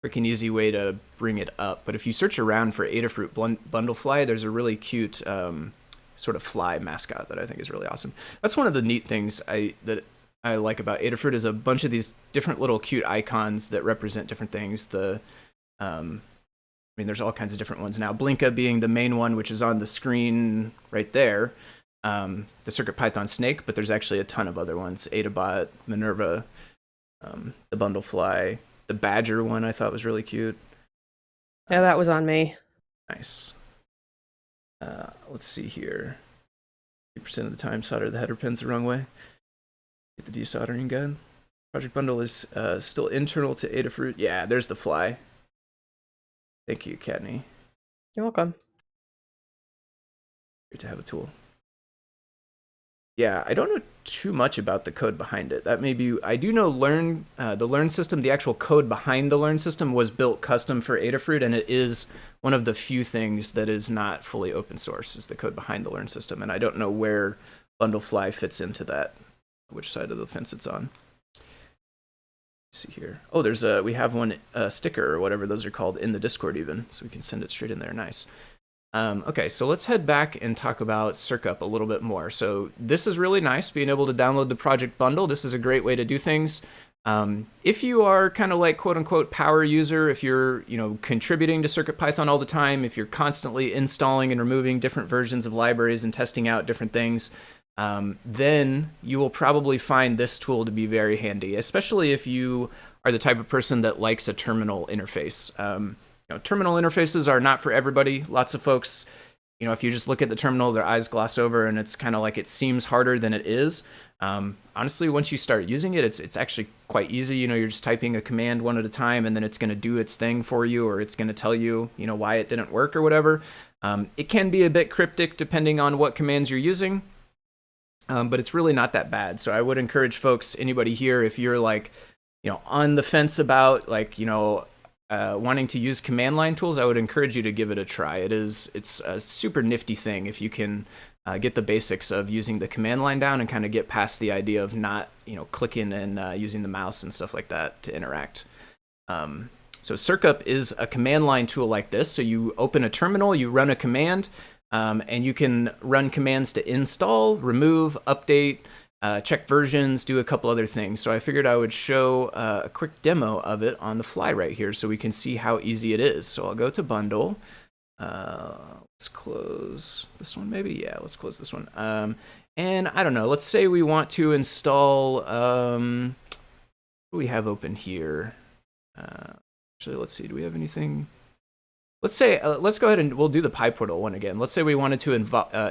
quick and easy way to bring it up, but if you search around for Adafruit Bundlefly, there's a really cute sort of fly mascot that I think is really awesome. That's one of the neat things that I like about Adafruit is a bunch of these different little cute icons that represent different things. I mean, there's all kinds of different ones now. Blinka being the main one, which is on the screen right there. The CircuitPython snake, but there's actually a ton of other ones. Adabot, Minerva, the Bundlefly, the Badger one I thought was really cute. Yeah, that was on me. Nice. Let's see here. 50% of the time, solder the header pins the wrong way. Get the desoldering guide. Project Bundle is still internal to Adafruit. Yeah, there's the fly. Thank you, Kattni. You're welcome. Great to have a tool. Yeah, I don't know too much about the code behind it. That may be, I do know the Learn system, the actual code behind the Learn system was built custom for Adafruit, and it is one of the few things that is not fully open source, is the code behind the Learn system. And I don't know where Bundlefly fits into that, which side of the fence it's on. Let's see here. Oh, we have one sticker or whatever those are called in the Discord even, so we can send it straight in there. Nice. Okay, so let's head back and talk about circup a little bit more. So this is really nice, being able to download the project bundle. This is a great way to do things. If you are kind of like quote-unquote power user, if you're contributing to CircuitPython all the time, if you're constantly installing and removing different versions of libraries and testing out different things, then you will probably find this tool to be very handy, especially if you are the type of person that likes a terminal interface. Terminal interfaces are not for everybody. Lots of folks, if you just look at the terminal, their eyes gloss over, and it's kind of like it seems harder than it is. Honestly, once you start using it, it's actually quite easy. You're just typing a command one at a time, and then it's going to do its thing for you, or it's going to tell you, why it didn't work or whatever. It can be a bit cryptic depending on what commands you're using, but it's really not that bad. So I would encourage folks, anybody here, if you're like, on the fence about wanting to use command line tools, I would encourage you to give it a try. It's a super nifty thing if you can get the basics of using the command line down and kind of get past the idea of not clicking and using the mouse and stuff like that to interact. So circup is a command line tool like this. So you open a terminal, you run a command, and you can run commands to install, remove, update, check versions, do a couple other things. So I figured I would show a quick demo of it on the fly right here so we can see how easy it is. So I'll go to bundle. Let's close this one maybe. Yeah, let's close this one. And I don't know, let's say we want to install, what do we have open here? Actually, let's see, do we have anything? Let's say, let's go ahead and we'll do the PyPortal one again. Let's say we wanted to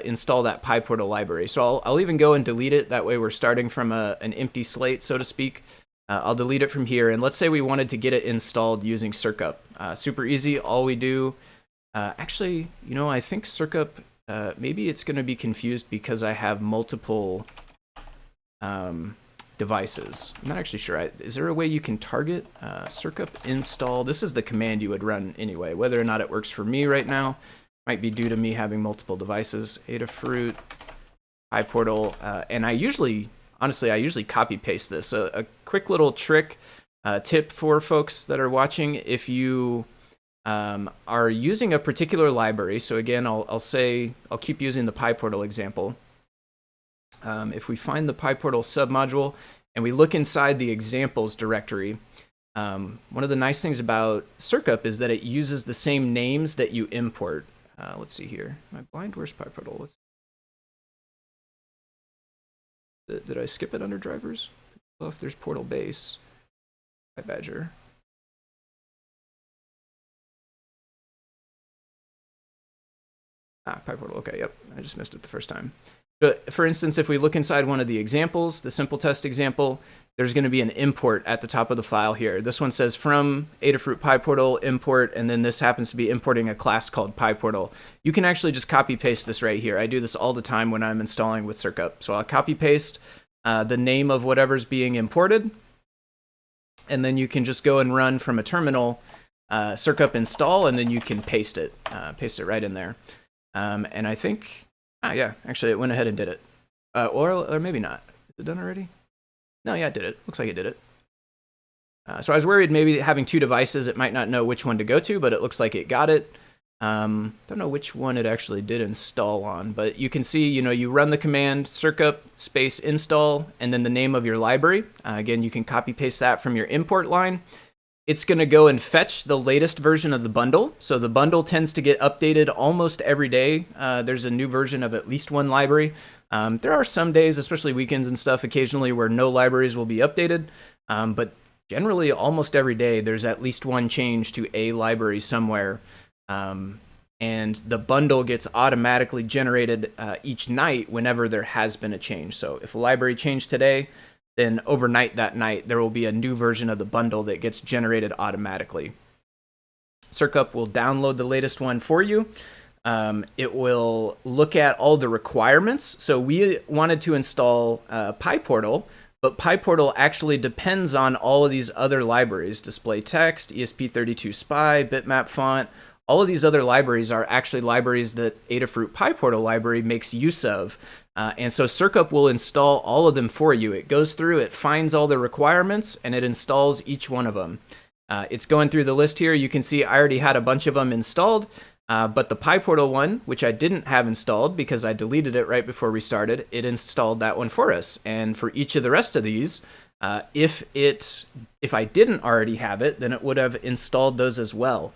install that PyPortal library. So I'll even go and delete it. That way we're starting from an empty slate, so to speak. I'll delete it from here. And let's say we wanted to get it installed using circup. Super easy. All we do, actually, I think circup, maybe it's going to be confused because I have multiple devices. I'm not actually sure. Is there a way you can target circup install? This is the command you would run anyway. Whether or not it works for me right now might be due to me having multiple devices. Adafruit, PyPortal, and I usually copy paste this. A quick little trick, tip for folks that are watching: if you are using a particular library. So again, I'll keep using the PyPortal example. If we find the PyPortal submodule and we look inside the examples directory, one of the nice things about circup is that it uses the same names that you import. Let's see here. Am I blind? Where's PyPortal? Did I skip it under drivers? Well, if there's portal base, PyBadger. PyPortal. Okay, yep. I just missed it the first time. But for instance, if we look inside one of the examples, the simple test example, there's going to be an import at the top of the file here. This one says from Adafruit PyPortal import, and then this happens to be importing a class called PyPortal. You can actually just copy paste this right here. I do this all the time when I'm installing with circup. So I'll copy paste the name of whatever's being imported, and then you can just go and run from a terminal circup install, and then you can paste it right in there. And I think, yeah, actually it went ahead and did it. Or maybe not. Is it done already? No, yeah, it did it. Looks like it did it. So I was worried maybe having two devices, it might not know which one to go to, but it looks like it got it. Don't know which one it actually did install on, but you can see, you run the command circup space install, and then the name of your library. Again, you can copy paste that from your import line. It's going to go and fetch the latest version of the bundle. So the bundle tends to get updated almost every day. There's a new version of at least one library. There are some days, especially weekends and stuff, occasionally where no libraries will be updated. But generally, almost every day, there's at least one change to a library somewhere. And the bundle gets automatically generated each night whenever there has been a change. So if a library changed today, then overnight that night, there will be a new version of the bundle that gets generated automatically. Circup will download the latest one for you. It will look at all the requirements. So we wanted to install PyPortal, but PyPortal actually depends on all of these other libraries: display text, ESP32 SPI, bitmap font. All of these other libraries are actually libraries that Adafruit PyPortal library makes use of. And so circup will install all of them for you. It goes through, it finds all the requirements, and it installs each one of them. It's going through the list here. You can see I already had a bunch of them installed, but the PyPortal one, which I didn't have installed because I deleted it right before we started, it installed that one for us. And for each of the rest of these, if I didn't already have it, then it would have installed those as well.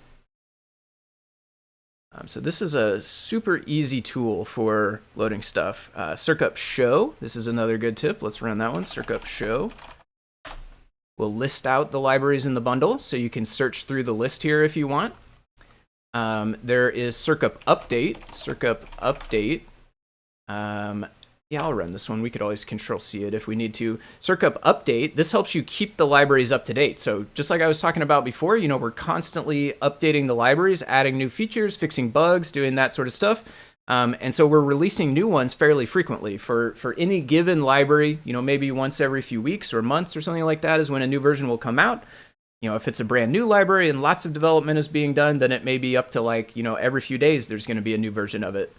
So this is a super easy tool for loading stuff. Circup show, this is another good tip. Let's run that one. Circup show will list out the libraries in the bundle, so you can search through the list here if you want. There is circup update. Circup update. Yeah, I'll run this one. We could always Control-C it if we need to. Circup update. This helps you keep the libraries up to date. So just like I was talking about before, we're constantly updating the libraries, adding new features, fixing bugs, doing that sort of stuff. And so we're releasing new ones fairly frequently. For any given library, maybe once every few weeks or months or something like that is when a new version will come out. If it's a brand new library and lots of development is being done, then it may be up to every few days there's going to be a new version of it.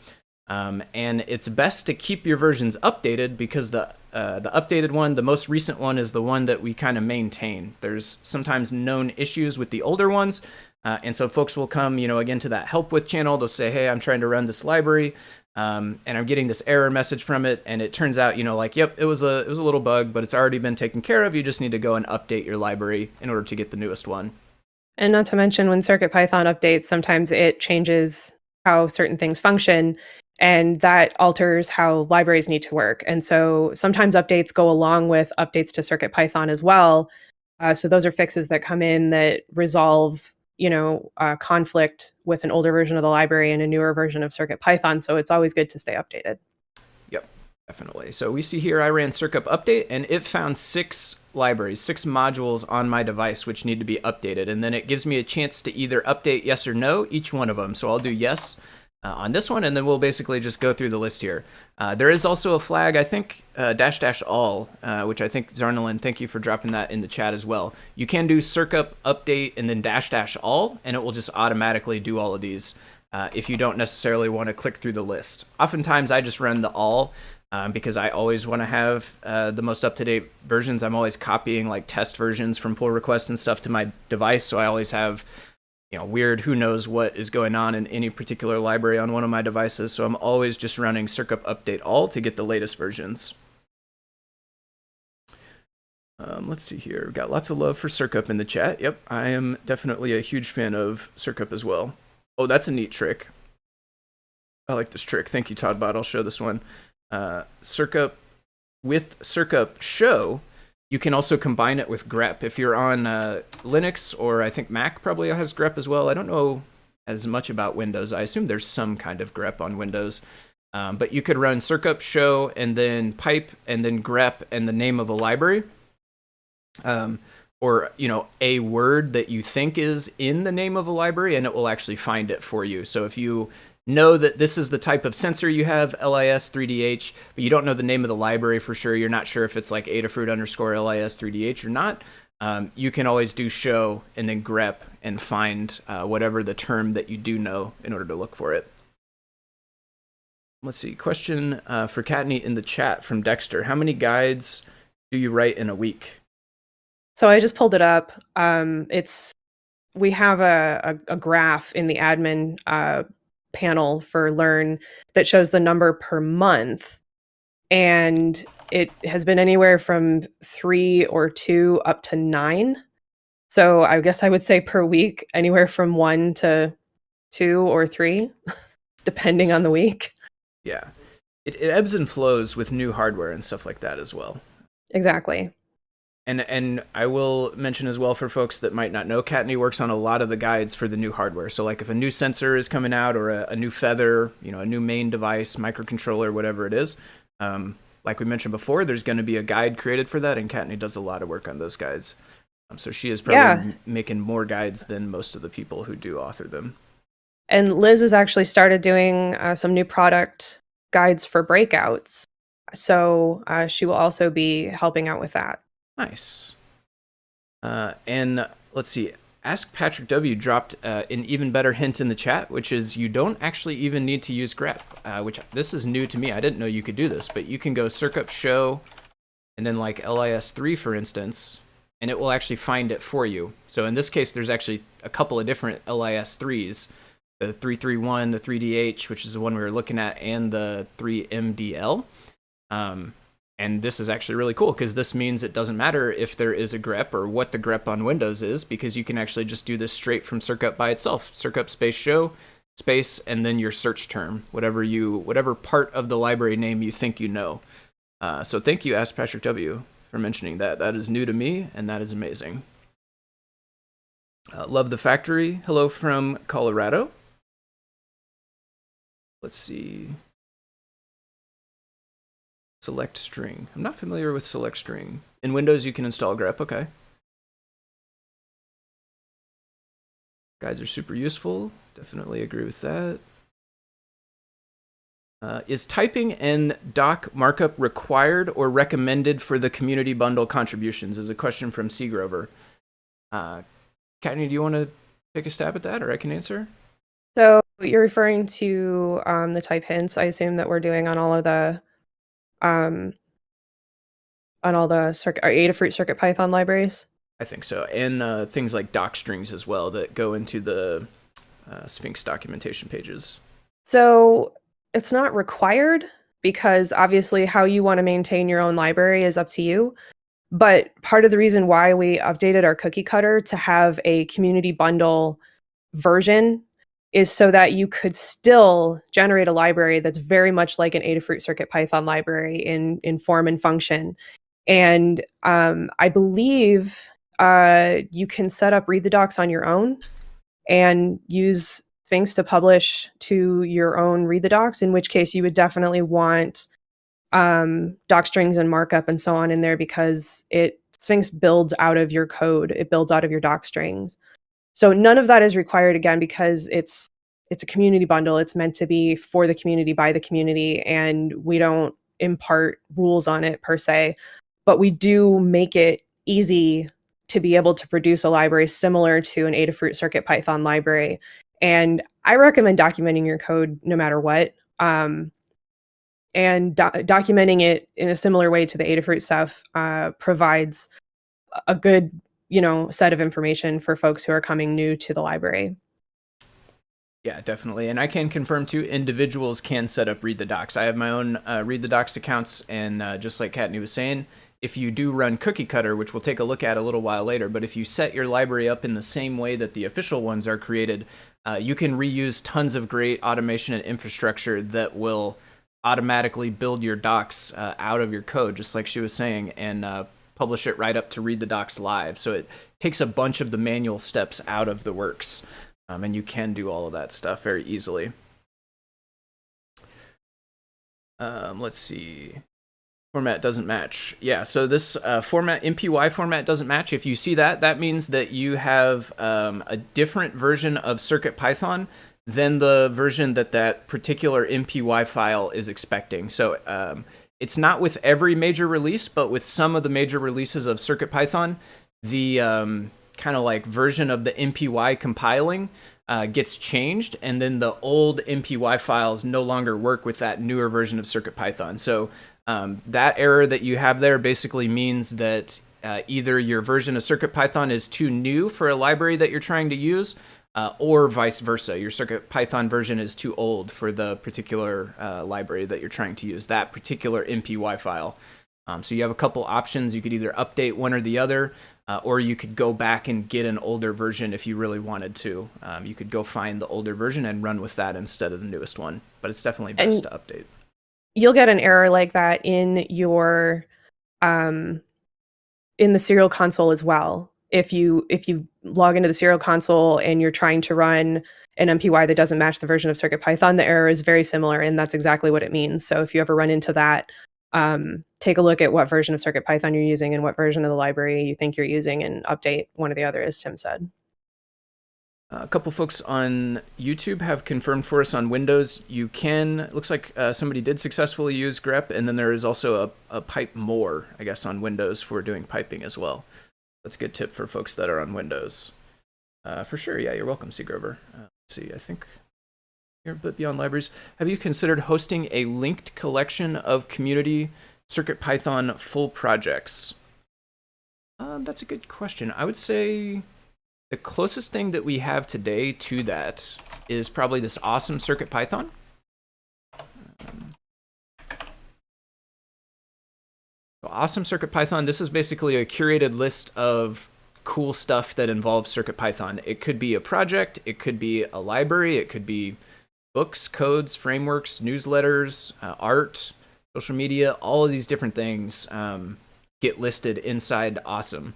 And it's best to keep your versions updated because the updated one, the most recent one, is the one that we kind of maintain. There's sometimes known issues with the older ones, and so folks will come, again to that help with channel. They'll say, hey, I'm trying to run this library, and I'm getting this error message from it, and it turns out, yep, it was a little bug, but it's already been taken care of. You just need to go and update your library in order to get the newest one. And not to mention, when CircuitPython updates, sometimes it changes how certain things function, and that alters how libraries need to work. And so sometimes updates go along with updates to CircuitPython as well. So those are fixes that come in that resolve, conflict with an older version of the library and a newer version of CircuitPython. So it's always good to stay updated. Yep, definitely. So we see here I ran circup update, and it found 6 libraries, 6 modules on my device which need to be updated. And then it gives me a chance to either update yes or no each one of them. So I'll do yes on this one, and then we'll basically just go through the list here. There is also a flag, I think, --all, which I think, Zarnalin, thank you for dropping that in the chat as well. You can do circup update and then --all, and it will just automatically do all of these if you don't necessarily want to click through the list. Oftentimes, I just run the all because I always want to have the most up-to-date versions. I'm always copying test versions from pull requests and stuff to my device, so I always have weird who knows what is going on in any particular library on one of my devices. So I'm always just running circup update all to get the latest versions. Let's see here. We've got lots of love for circup in the chat. Yep, I am definitely a huge fan of circup as well. Oh, that's a neat trick. I like this trick. Thank you, Toddbot. I'll show this one. Circup with circup show. You can also combine it with grep. If you're on Linux, or I think Mac probably has grep as well. I don't know as much about Windows. I assume there's some kind of grep on Windows. But you could run circup show and then pipe and then grep and the name of a library. Or a word that you think is in the name of a library, and it will actually find it for you. So if you know that this is the type of sensor you have, LIS 3DH, but you don't know the name of the library for sure, you're not sure if it's like Adafruit underscore LIS 3DH or not, you can always do show and then grep and find whatever the term that you do know in order to look for it. Let's see, question for Kattni in the chat from Dexter. How many guides do you write in a week? So I just pulled it up. We have a graph in the admin panel for Learn that shows the number per month, and it has been anywhere from 3 or 2 up to 9. So I guess I would say per week, anywhere from 1 to 2 or 3, depending on the week. Yeah, it ebbs and flows with new hardware and stuff like that as well. Exactly. And I will mention as well for folks that might not know, Kattni works on a lot of the guides for the new hardware. So like if a new sensor is coming out or a new feather, a new main device, microcontroller, whatever it is, like we mentioned before, there's going to be a guide created for that, and Kattni does a lot of work on those guides. So she is probably making more guides than most of the people who do author them. And Liz has actually started doing some new product guides for breakouts. So she will also be helping out with that. Nice. And let's see. Ask Patrick W dropped an even better hint in the chat, which is you don't actually even need to use grep, which this is new to me. I didn't know you could do this, but you can go circup show and then like LIS3, for instance, and it will actually find it for you. So in this case, there's actually a couple of different LIS3s, the 331, the 3DH, which is the one we were looking at, and the 3MDL. And this is actually really cool because this means it doesn't matter if there is a grep or what the grep on Windows is, because you can actually just do this straight from circup by itself. Circup space show space and then your search term, whatever part of the library name you think you know. So thank you, Ask Patrick W, for mentioning that. That is new to me, and that is amazing. Love the factory. Hello from Colorado. Let's see. Select string. I'm not familiar with select string. In Windows, you can install grep. Okay. Guides are super useful. Definitely agree with that. Is typing and doc markup required or recommended for the community bundle contributions? Is a question from C. Grover. Kattni, do you want to take a stab at that, or I can answer? So you're referring to the type hints, I assume, that we're doing on all of the Adafruit Circuit Python libraries? I think so. And things like doc strings as well that go into the Sphinx documentation pages. So it's not required, because obviously how you want to maintain your own library is up to you. But part of the reason why we updated our cookie cutter to have a community bundle version is so that you could still generate a library that's very much like an Adafruit Circuit Python library in form and function. And I believe you can set up read the docs on your own and use Sphinx to publish to your own read the docs, in which case you would definitely want doc strings and markup and so on in there, because Sphinx builds out of your code. It builds out of your doc strings. So none of that is required, again, because it's a community bundle. It's meant to be for the community, by the community, and we don't impart rules on it per se, but we do make it easy to be able to produce a library similar to an Adafruit Circuit Python library. And I recommend documenting your code no matter what, and documenting it in a similar way to the Adafruit stuff provides a good set of information for folks who are coming new to the library. Yeah, definitely. And I can confirm too, individuals can set up read the docs. I have my own read the docs accounts, and just like Kattni was saying, if you do run cookie cutter, which we'll take a look at a little while later, but if you set your library up in the same way that the official ones are created, you can reuse tons of great automation and infrastructure that will automatically build your docs out of your code, just like she was saying, and publish it right up to read the docs live. So it takes a bunch of the manual steps out of the works, and you can do all of that stuff very easily. Let's see. Format doesn't match. Yeah, so this format, MPY format doesn't match. If you see that, that means that you have a different version of CircuitPython than the version that that particular MPY file is expecting. So it's not with every major release, but with some of the major releases of CircuitPython, the kind of like version of the MPY compiling gets changed, and then the old MPY files no longer work with that newer version of CircuitPython. So that error that you have there basically means that either your version of CircuitPython is too new for a library that you're trying to use, or vice versa. Your CircuitPython version is too old for the particular library that you're trying to use, that particular MPY file. So you have a couple options. You could either update one or the other, or you could go back and get an older version if you really wanted to. You could go find the older version and run with that instead of the newest one. But it's definitely best to update. You'll get an error like that in your in the serial console as well. If you log into the serial console and you're trying to run an MPY that doesn't match the version of CircuitPython, the error is very similar, and that's exactly what it means. So if you ever run into that, take a look at what version of CircuitPython you're using and what version of the library you think you're using, and update one or the other, as Tim said. A couple folks on YouTube have confirmed for us on Windows you can, it looks like somebody did successfully use grep, and then there is also a pipe more, I guess, on Windows for doing piping as well. That's a good tip for folks that are on Windows. For sure, yeah, you're welcome, C. Grover. Let's see, I think you're a bit beyond libraries. Have you considered hosting a linked collection of community CircuitPython full projects? That's a good question. I would say the closest thing that we have today to that is probably this awesome CircuitPython. Awesome CircuitPython, this is basically a curated list of cool stuff that involves CircuitPython. It could be a project, it could be a library, it could be books, codes, frameworks, newsletters, art, social media, all of these different things get listed inside Awesome.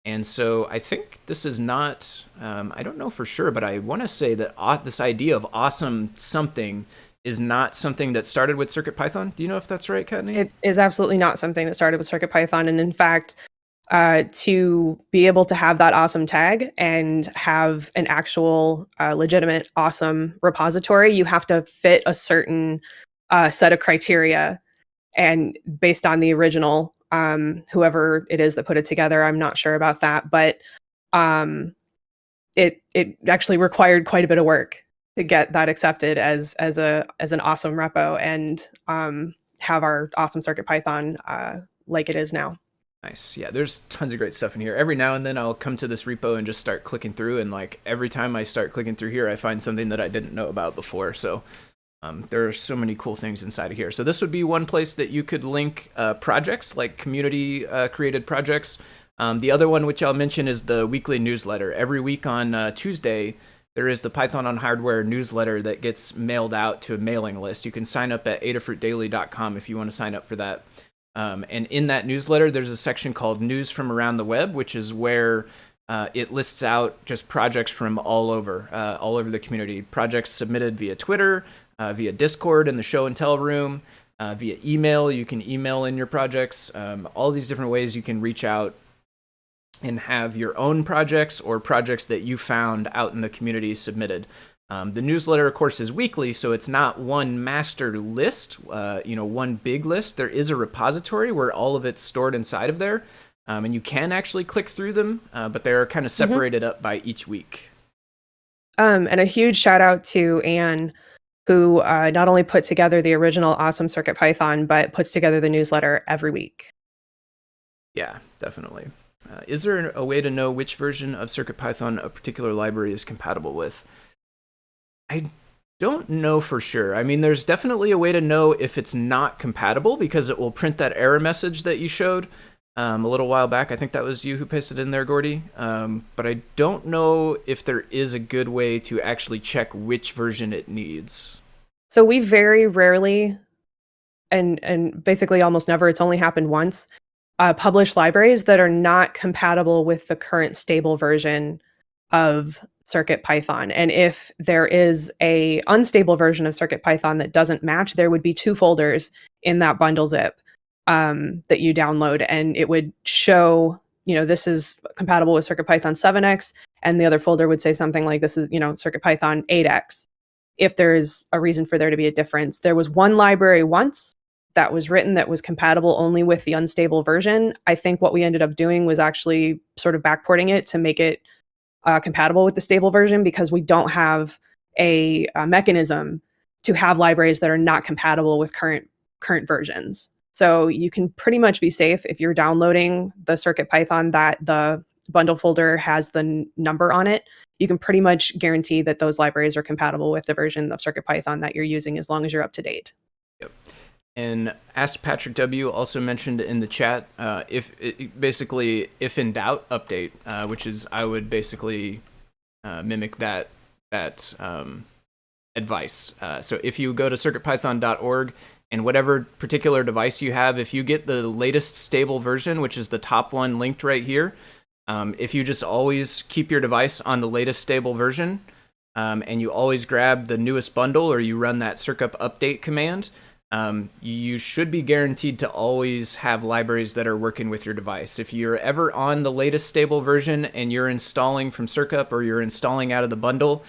And so I think this is not, I don't know for sure, but I want to say that this idea of awesome something is not something that started with CircuitPython. Do you know if that's right, Kattni? It is absolutely not something that started with CircuitPython. And in fact, to be able to have that awesome tag and have an actual legitimate awesome repository, you have to fit a certain set of criteria. And based on the original, whoever it is that put it together, I'm not sure about that, but it actually required quite a bit of work to get that accepted as an awesome repo and have our awesome CircuitPython like it is now. Nice. Yeah, there's tons of great stuff in here. Every now and then I'll come to this repo and just start clicking through, and like every time I start clicking through here, I find something that I didn't know about before. So there are so many cool things inside of here. So this would be one place that you could link projects, like community created projects. The other one, which I'll mention, is the weekly newsletter. Every week on Tuesday, there is the Python on Hardware newsletter that gets mailed out to a mailing list. You can sign up at adafruitdaily.com if you want to sign up for that. And in that newsletter, there's a section called News from Around the Web, which is where it lists out just projects from all over the community. Projects submitted via Twitter, via Discord in the show and tell room, via email. You can email in your projects. All these different ways you can reach out and have your own projects or projects that you found out in the community submitted. The newsletter, of course, is weekly, so it's not one master list, one big list. There is a repository where all of it's stored inside of there, and you can actually click through them, but they're kind of separated up by each week. And a huge shout out to Anne, who not only put together the original awesome CircuitPython, but puts together the newsletter every week. Yeah, definitely. Is there a way to know which version of CircuitPython a particular library is compatible with? I don't know for sure. I mean, there's definitely a way to know if it's not compatible, because it will print that error message that you showed a little while back. I think that was you who pasted in there, Gordy. But I don't know if there is a good way to actually check which version it needs. So we very rarely, and basically almost never, it's only happened once, publish libraries that are not compatible with the current stable version of CircuitPython. And if there is a unstable version of CircuitPython that doesn't match, there would be two folders in that bundle zip that you download, and it would show, this is compatible with CircuitPython 7x, and the other folder would say something like this is, CircuitPython 8x. If there's a reason for there to be a difference. There was one library once that was written that was compatible only with the unstable version. I think what we ended up doing was actually sort of backporting it to make it compatible with the stable version, because we don't have a mechanism to have libraries that are not compatible with current versions. So you can pretty much be safe if you're downloading the CircuitPython that the bundle folder has the number on it. You can pretty much guarantee that those libraries are compatible with the version of CircuitPython that you're using, as long as you're up to date. Yep. And Ask Patrick W also mentioned in the chat, if in doubt, update, which is, I would basically mimic that advice. So if you go to circuitpython.org, and whatever particular device you have, if you get the latest stable version, which is the top one linked right here, if you just always keep your device on the latest stable version, and you always grab the newest bundle, or you run that circup update command, you should be guaranteed to always have libraries that are working with your device. If you're ever on the latest stable version and you're installing from circup, or you're installing out of the bundle,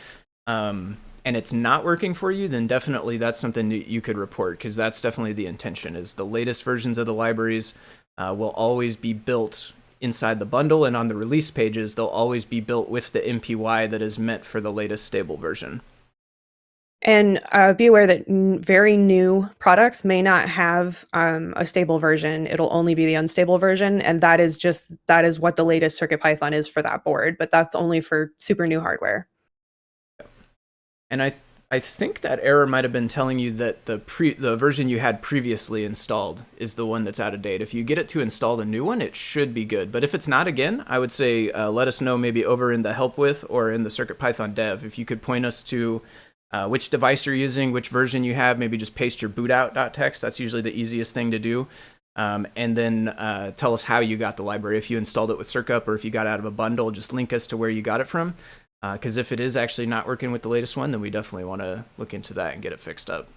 and it's not working for you, then definitely that's something that you could report, because that's definitely the intention, is the latest versions of the libraries will always be built inside the bundle, and on the release pages, they'll always be built with the MPY that is meant for the latest stable version. And be aware that very new products may not have a stable version. It'll only be the unstable version, and that is what the latest CircuitPython is for that board, but that's only for super new hardware. And I think that error might have been telling you that the version you had previously installed is the one that's out of date. If you get it to install the new one, it should be good. But if it's not, again, I would say let us know, maybe over in the help with or in the CircuitPython dev. If you could point us to which device you're using, which version you have, maybe just paste your bootout.txt. That's usually the easiest thing to do. And then tell us how you got the library. If you installed it with circup, or if you got out of a bundle, just link us to where you got it from. Because if it is actually not working with the latest one, then we definitely want to look into that and get it fixed up.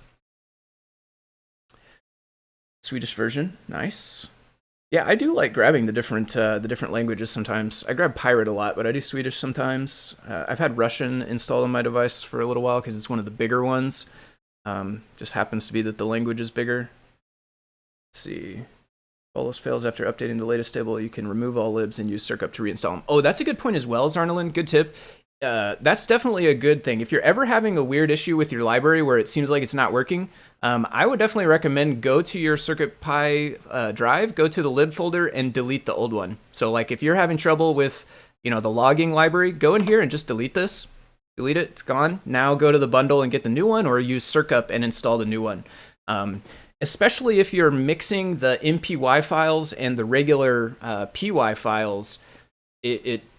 Swedish version, nice. Yeah, I do like grabbing the different languages sometimes. I grab Pirate a lot, but I do Swedish sometimes. I've had Russian installed on my device for a little while because it's one of the bigger ones. Just happens to be that the language is bigger. Let's see. Bolus fails after updating the latest stable. You can remove all libs and use circup to reinstall them. Oh, that's a good point as well, Zarnalin. Good tip. That's definitely a good thing. If you're ever having a weird issue with your library where it seems like it's not working, I would definitely recommend go to your CircuitPy drive, go to the lib folder, and delete the old one. So like if you're having trouble with the logging library, go in here and just delete this. Delete it, it's gone. Now go to the bundle and get the new one, or use circup and install the new one. Especially if you're mixing the MPY files and the regular PY files,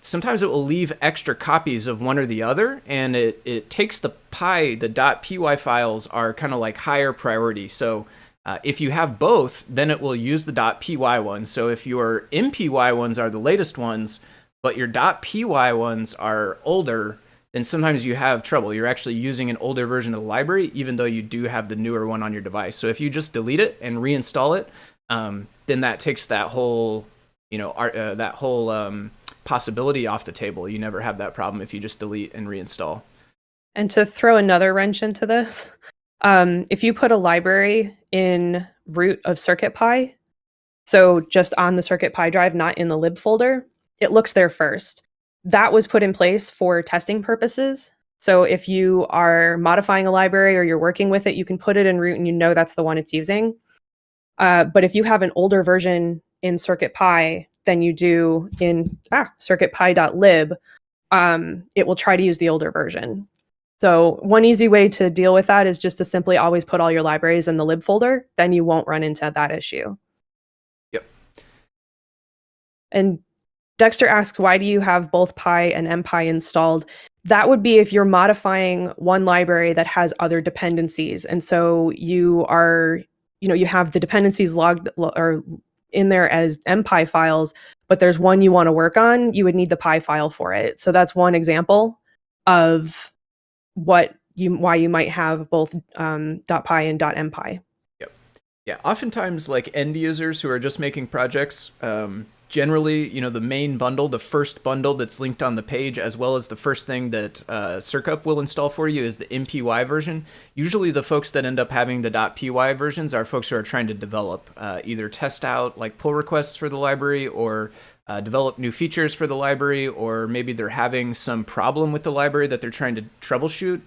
sometimes it will leave extra copies of one or the other, and it takes the .py files are kind of like higher priority. So if you have both, then it will use the .py ones. So if your MPY ones are the latest ones, but your .py ones are older, then sometimes you have trouble. You're actually using an older version of the library, even though you do have the newer one on your device. So if you just delete it and reinstall it, then that takes that whole possibility off the table. You never have that problem if you just delete and reinstall. And to throw another wrench into this, if you put a library in root of CircuitPy, so just on the CircuitPy drive, not in the lib folder, it looks there first. That was put in place for testing purposes. So if you are modifying a library or you're working with it, you can put it in root and that's the one it's using. But if you have an older version in CircuitPy than you do in circuitpy.lib, it will try to use the older version. So one easy way to deal with that is just to simply always put all your libraries in the lib folder. Then you won't run into that issue. Yep. And Dexter asks, why do you have both Py and MPy installed? That would be if you're modifying one library that has other dependencies. And so you have the dependencies logged or in there as MPy files, but there's one you want to work on, you would need the Py file for it. So that's one example of why you might have both .py and .mpy. Yep. Yeah, oftentimes like end users who are just making projects, generally, the main bundle, the first bundle that's linked on the page, as well as the first thing that circup will install for you is the MPY version. Usually the folks that end up having the .py versions are folks who are trying to develop, either test out like pull requests for the library or develop new features for the library, or maybe they're having some problem with the library that they're trying to troubleshoot.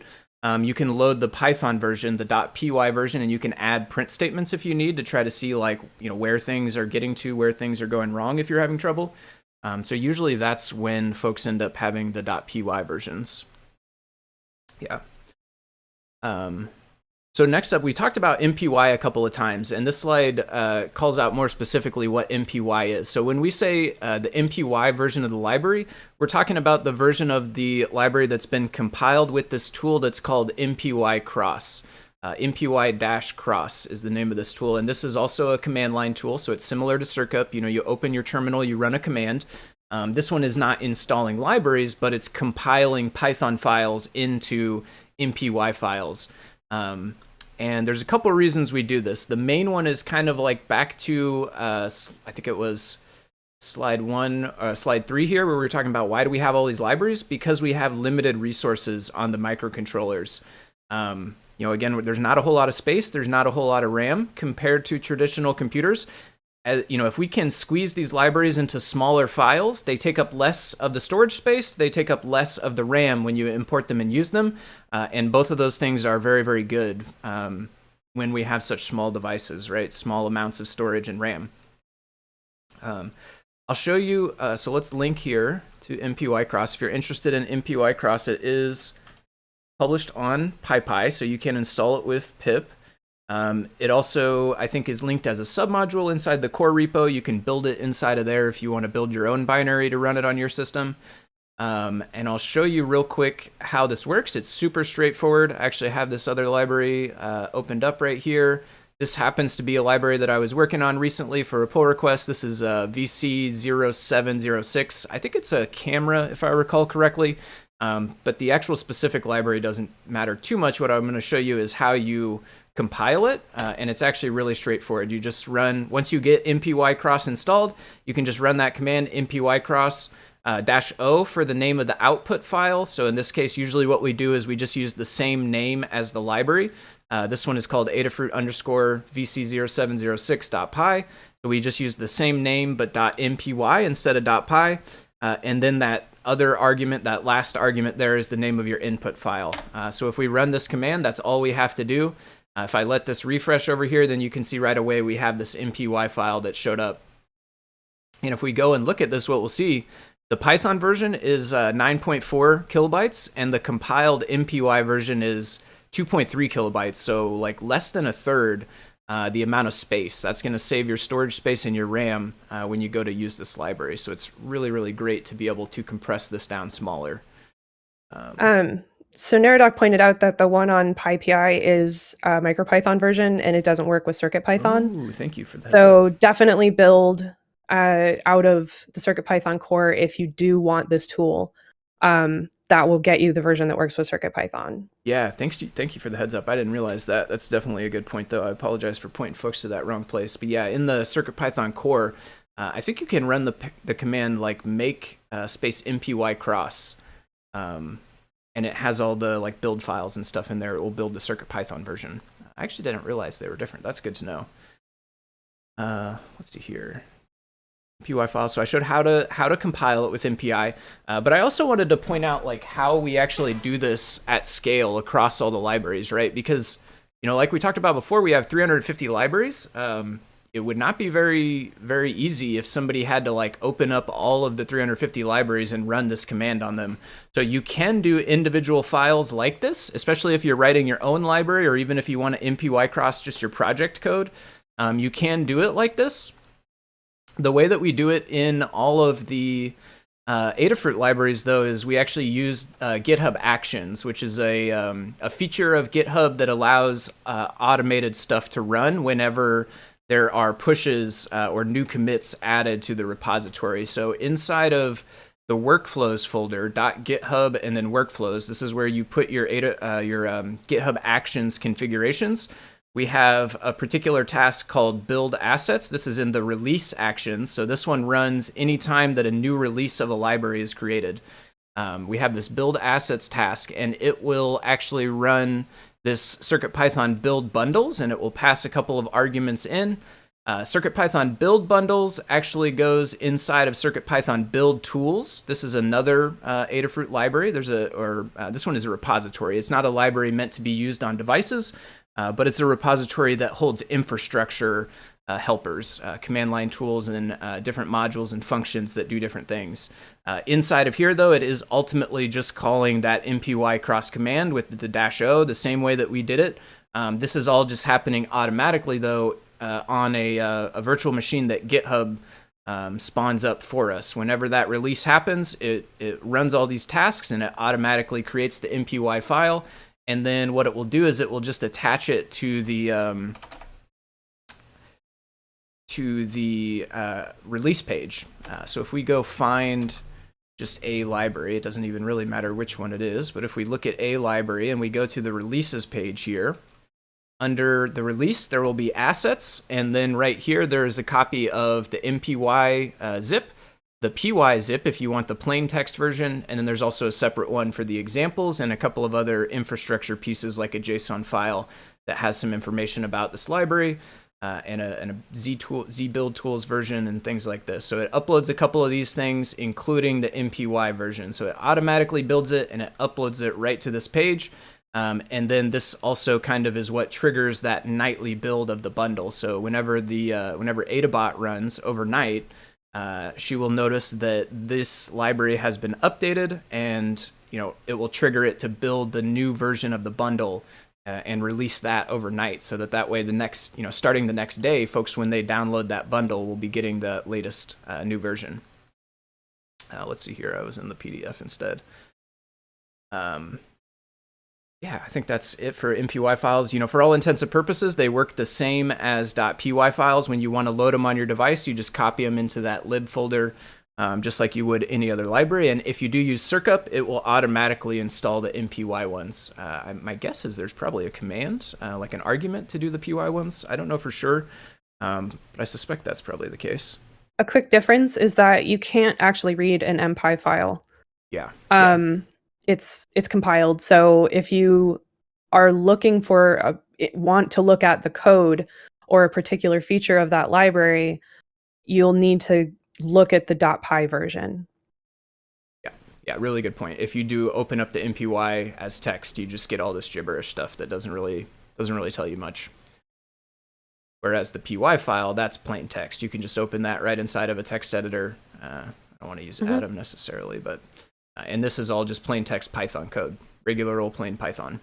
You can load the Python version, the .py version, and you can add print statements if you need to try to see where things are getting to, where things are going wrong if you're having trouble. So usually that's when folks end up having the .py versions. Yeah. So next up, we talked about MPY a couple of times, and this slide calls out more specifically what MPY is. So when we say the MPY version of the library, we're talking about the version of the library that's been compiled with this tool that's called MPY cross. MPY-cross is the name of this tool, and this is also a command line tool, so it's similar to circup. You open your terminal, you run a command. This one is not installing libraries, but it's compiling Python files into MPY files. And there's a couple of reasons we do this. The main one is kind of like back to, I think it was slide 3 here, where we were talking about why do we have all these libraries? Because we have limited resources on the microcontrollers. Again, there's not a whole lot of space. There's not a whole lot of RAM compared to traditional computers. If we can squeeze these libraries into smaller files, they take up less of the storage space, they take up less of the RAM when you import them and use them, and both of those things are very, very good when we have such small devices, right? Small amounts of storage and RAM. I'll show you, so let's link here to MPY Cross. If you're interested in MPY Cross, it is published on PyPy, so you can install it with pip. It also, I think, is linked as a submodule inside the core repo. You can build it inside of there if you want to build your own binary to run it on your system. And I'll show you real quick how this works. It's super straightforward. I actually have this other library opened up right here. This happens to be a library that I was working on recently for a pull request. This is VC0706. I think it's a camera, if I recall correctly. But the actual specific library doesn't matter too much. What I'm going to show you is how you compile it, and it's actually really straightforward. You just run, once you get MPY cross installed, you can just run that command MPY cross -o for the name of the output file. So in this case, usually what we do is we just use the same name as the library. This one is called Adafruit _ VC0706.py. So we just use the same name but .mpy instead of .py, and then that other argument, that last argument there, is the name of your input file. So if we run this command, that's all we have to do. If I let this refresh over here, then you can see right away we have this MPY file that showed up. And if we go and look at this, what we'll see, the Python version is 9.4 kilobytes, and the compiled MPY version is 2.3 kilobytes, so like less than a third the amount of space. That's going to save your storage space and your RAM when you go to use this library. So it's really, really great to be able to compress this down smaller. So Neradoc pointed out that the one on PyPI is a MicroPython version, and it doesn't work with CircuitPython. Ooh, thank you for that. So definitely build out of the CircuitPython core if you do want this tool. That will get you the version that works with CircuitPython. Yeah, thank you for the heads up. I didn't realize that. That's definitely a good point, though. I apologize for pointing folks to that wrong place. But yeah, in the CircuitPython core, I think you can run the command like make space MPY cross. And it has all the like build files and stuff in there. It will build the CircuitPython version. I actually didn't realize they were different. That's good to know. Let's see here. MPY file. So I showed how to compile it with MPI, but I also wanted to point out like how we actually do this at scale across all the libraries, right? Because like we talked about before, we have 350 libraries. It would not be very, very easy if somebody had to like open up all of the 350 libraries and run this command on them. So you can do individual files like this, especially if you're writing your own library, or even if you want to MPY cross just your project code. You can do it like this. The way that we do it in all of the Adafruit libraries, though, is we actually use GitHub Actions, which is a feature of GitHub that allows automated stuff to run whenever there are pushes or new commits added to the repository. So inside of the workflows folder, .github and then workflows, this is where you put your GitHub Actions configurations. we have a particular task called build assets. This is in the release actions. So this one runs anytime that a new release of a library is created. We have this build assets task, and it will actually run this CircuitPython build bundles, and it will pass a couple of arguments in. CircuitPython build bundles actually goes inside of CircuitPython build tools. This is another Adafruit library. This one is a repository. It's not a library meant to be used on devices, but it's a repository that holds infrastructure helpers, command line tools, and different modules and functions that do different things. Inside of here, though, it is ultimately just calling that MPY cross command with the -O, the same way that we did it. This is all just happening automatically, though, on a virtual machine that GitHub spawns up for us. Whenever that release happens, it runs all these tasks, and it automatically creates the MPY file. And then what it will do is it will just attach it to the release page. So if we go find just a library, it doesn't even really matter which one it is, but if we look at a library and we go to the releases page here, under the release, there will be assets, and then right here, there is a copy of the MPY zip, the PY zip if you want the plain text version, and then there's also a separate one for the examples and a couple of other infrastructure pieces like a JSON file that has some information about this library, and a Z build tools version and things like this. So it uploads a couple of these things, including the MPY version. So it automatically builds it and it uploads it right to this page. And then this also kind of is what triggers that nightly build of the bundle. So whenever Adabot runs overnight, she will notice that this library has been updated, and it will trigger it to build the new version of the bundle and release that overnight, so that way the next, starting the next day, folks, when they download that bundle, will be getting the latest new version. Let's see here. I was in the PDF instead. Yeah, I think that's it for MPY files. For all intents and purposes, they work the same as .py files. When you want to load them on your device, you just copy them into that lib folder, just like you would any other library. And if you do use circup, it will automatically install the MPY ones. My guess is there's probably a command, like an argument, to do the PY ones. I don't know for sure, but I suspect that's probably the case. A quick difference is that you can't actually read an MPy file. Yeah. It's compiled. So if you are looking want to look at the code or a particular feature of that library, you'll need to look at the .py version. Yeah, really good point. If you do open up the MPY as text, you just get all this gibberish stuff that doesn't really tell you much. Whereas the PY file, that's plain text. You can just open that right inside of a text editor. I don't want to use Atom necessarily, but and this is all just plain text Python code, regular old plain Python.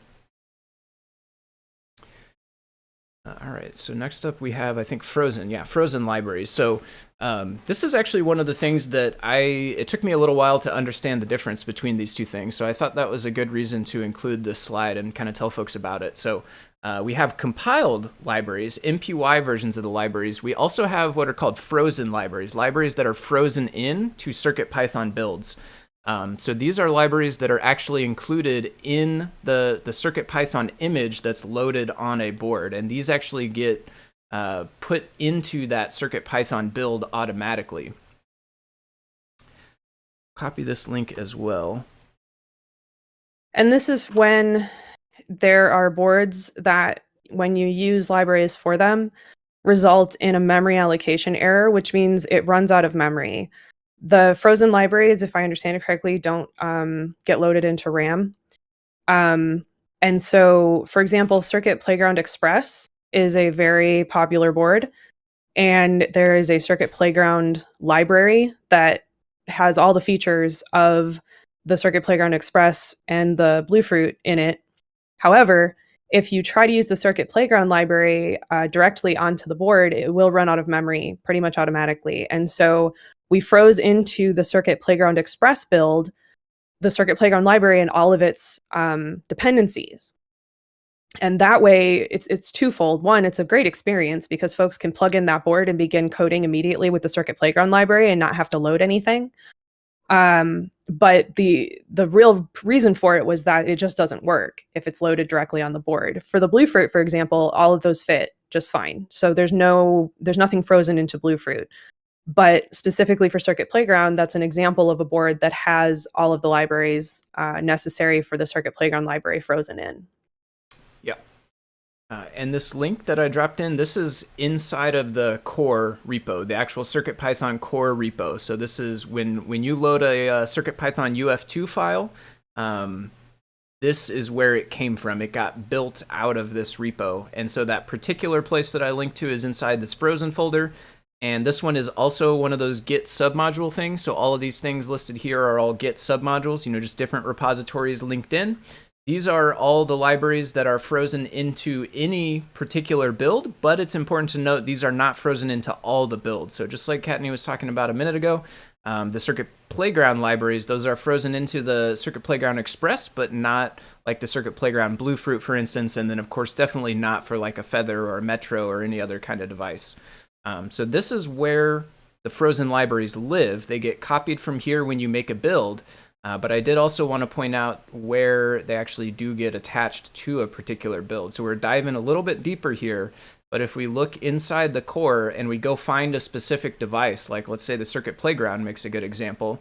All right, so next up we have, I think, Frozen. Yeah, Frozen libraries. So this is actually one of the things that it took me a little while to understand the difference between these two things. So I thought that was a good reason to include this slide and kind of tell folks about it. So we have compiled libraries, MPY versions of the libraries. We also have what are called frozen libraries, libraries that are frozen in to CircuitPython builds. So these are libraries that are actually included in the CircuitPython image that's loaded on a board. And these actually get put into that CircuitPython build automatically. Copy this link as well. And this is when there are boards that, when you use libraries for them, result in a memory allocation error, which means it runs out of memory. The frozen libraries, if I understand it correctly, don't get loaded into RAM. And so, for example, Circuit Playground Express is a very popular board. And there is a Circuit Playground library that has all the features of the Circuit Playground Express and the Bluefruit in it. However, if you try to use the Circuit Playground library directly onto the board, it will run out of memory pretty much automatically. And so we froze into the Circuit Playground Express build the Circuit Playground library and all of its dependencies. And that way, it's twofold. One, it's a great experience because folks can plug in that board and begin coding immediately with the Circuit Playground library and not have to load anything. But the real reason for it was that it just doesn't work if it's loaded directly on the board. For the Bluefruit, for example, all of those fit just fine. So there's nothing frozen into Bluefruit. But specifically for Circuit Playground, that's an example of a board that has all of the libraries necessary for the Circuit Playground library frozen in. Yeah. And this link that I dropped in, this is inside of the core repo, the actual CircuitPython core repo. So this is when you load a CircuitPython UF2 file, this is where it came from. It got built out of this repo. And so that particular place that I linked to is inside this frozen folder. And this one is also one of those Git submodule things. So all of these things listed here are all Git submodules, just different repositories linked in. These are all the libraries that are frozen into any particular build, but it's important to note these are not frozen into all the builds. So just like Kattni was talking about a minute ago, the Circuit Playground libraries, those are frozen into the Circuit Playground Express, but not like the Circuit Playground Bluefruit, for instance, and then of course definitely not for like a Feather or a Metro or any other kind of device. So this is where the frozen libraries live. They get copied from here when you make a build, but I did also want to point out where they actually do get attached to a particular build. So we're diving a little bit deeper here, but if we look inside the core and we go find a specific device, like let's say the Circuit Playground makes a good example.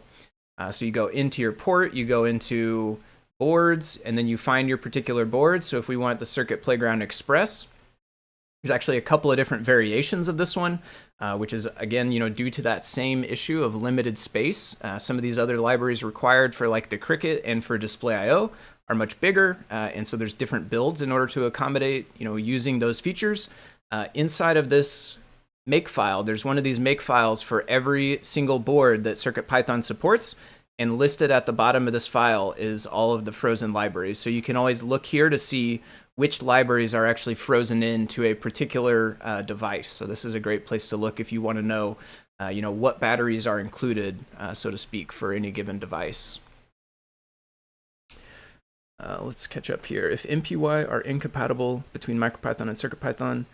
So you go into your port, you go into boards, and then you find your particular board. So if we want the Circuit Playground Express, there's actually a couple of different variations of this one, which is, again, due to that same issue of limited space. Some of these other libraries required for like the Cricut and for Display I/O are much bigger, and so there's different builds in order to accommodate, using those features. Inside of this makefile, there's one of these makefiles for every single board that CircuitPython supports, and listed at the bottom of this file is all of the frozen libraries. So you can always look here to see which libraries are actually frozen into a particular device. So this is a great place to look if you want to know, what batteries are included, so to speak, for any given device. Let's catch up here. If MPY are incompatible between MicroPython and CircuitPython,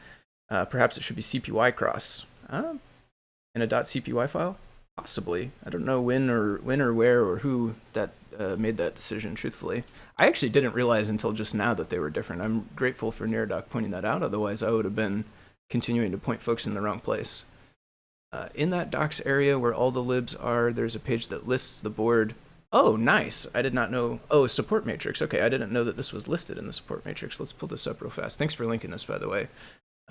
perhaps it should be CPY cross in a .cpy file. Possibly. I don't know when or where or who that made that decision, truthfully. I actually didn't realize until just now that they were different. I'm grateful for Neradoc pointing that out. Otherwise, I would have been continuing to point folks in the wrong place. In that docs area where all the libs are, there's a page that lists the board. Oh, nice. I did not know. Oh, support matrix. Okay, I didn't know that this was listed in the support matrix. Let's pull this up real fast. Thanks for linking this, by the way,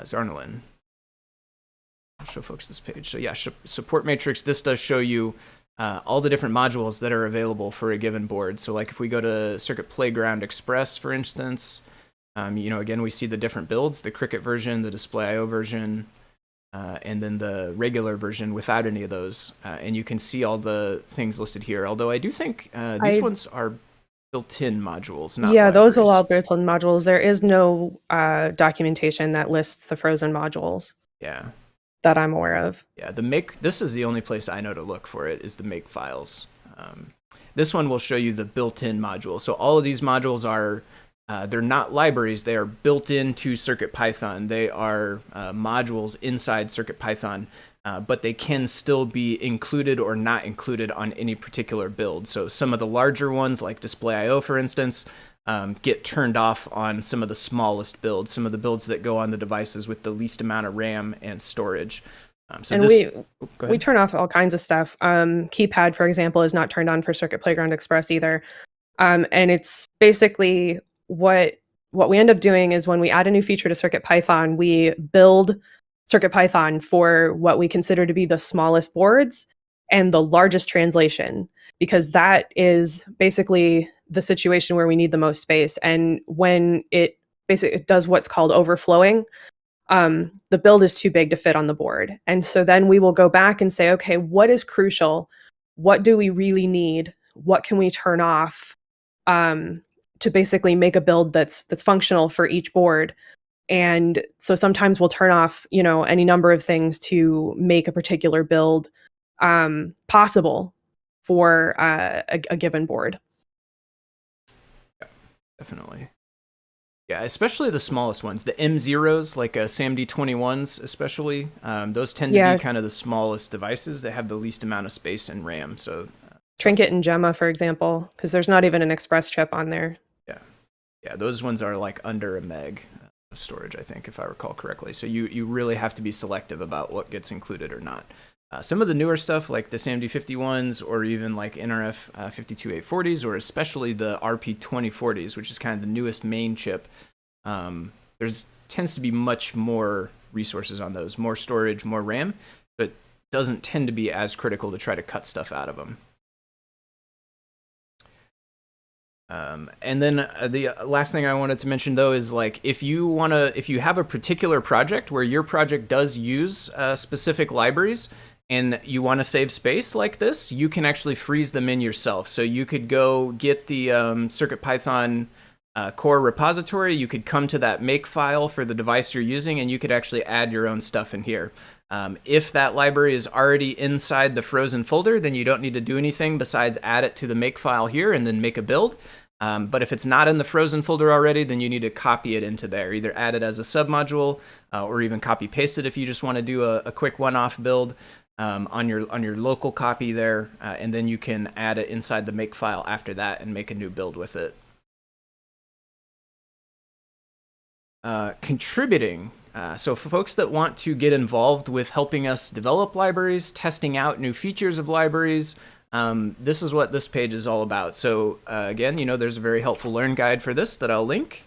Zarnalin. I'll show folks this page. So yeah, support matrix, this does show you all the different modules that are available for a given board. So like if we go to Circuit Playground Express, for instance, again, we see the different builds, the Cricut version, the Display I/O version, and then the regular version without any of those. And you can see all the things listed here. Although I do think these ones are built-in modules, not yeah, libraries. those are all built-in modules. There is no documentation that lists the frozen modules. Yeah. That I'm aware of. Yeah, this is the only place I know to look for it, is the make files. This one will show you the built-in module. So all of these modules are, they're not libraries, they are built into CircuitPython. They are modules inside CircuitPython, but they can still be included or not included on any particular build. So some of the larger ones, like Display I/O, for instance, get turned off on some of the smallest builds, some of the builds that go on the devices with the least amount of RAM and storage. We turn off all kinds of stuff. Keypad, for example, is not turned on for Circuit Playground Express either. And it's basically what we end up doing is when we add a new feature to CircuitPython, we build CircuitPython for what we consider to be the smallest boards and the largest translation, because that is basically the situation where we need the most space. And when it does what's called overflowing, the build is too big to fit on the board. And so then we will go back and say, okay, what is crucial? What do we really need? What can we turn off to basically make a build that's functional for each board? And so sometimes we'll turn off, any number of things to make a particular build possible for a given board. Yeah, definitely. Yeah, especially the smallest ones, the M0s, like SAMD21s especially, those tend to be kind of the smallest devices that have the least amount of space and RAM. So Trinket and Gemma, for example, because there's not even an Express chip on there. Yeah, those ones are like under a meg of storage, I think, if I recall correctly. So you really have to be selective about what gets included or not. Some of the newer stuff, like the SAMD51s or even like NRF 52840s, or especially the RP2040s, which is kind of the newest main chip, there's tends to be much more resources on those, more storage, more RAM, but doesn't tend to be as critical to try to cut stuff out of them. And then the last thing I wanted to mention, though, is like if you have a particular project where your project does use specific libraries and you want to save space like this, you can actually freeze them in yourself. So you could go get the CircuitPython core repository. You could come to that make file for the device you're using, and you could actually add your own stuff in here. If that library is already inside the frozen folder, then you don't need to do anything besides add it to the make file here and then make a build. But if it's not in the frozen folder already, then you need to copy it into there, either add it as a submodule or even copy paste it if you just want to do a quick one-off build on your local copy there, and then you can add it inside the make file after that and make a new build with it. Contributing. So for folks that want to get involved with helping us develop libraries, testing out new features of libraries, this is what this page is all about. So again, there's a very helpful Learn Guide for this that I'll link.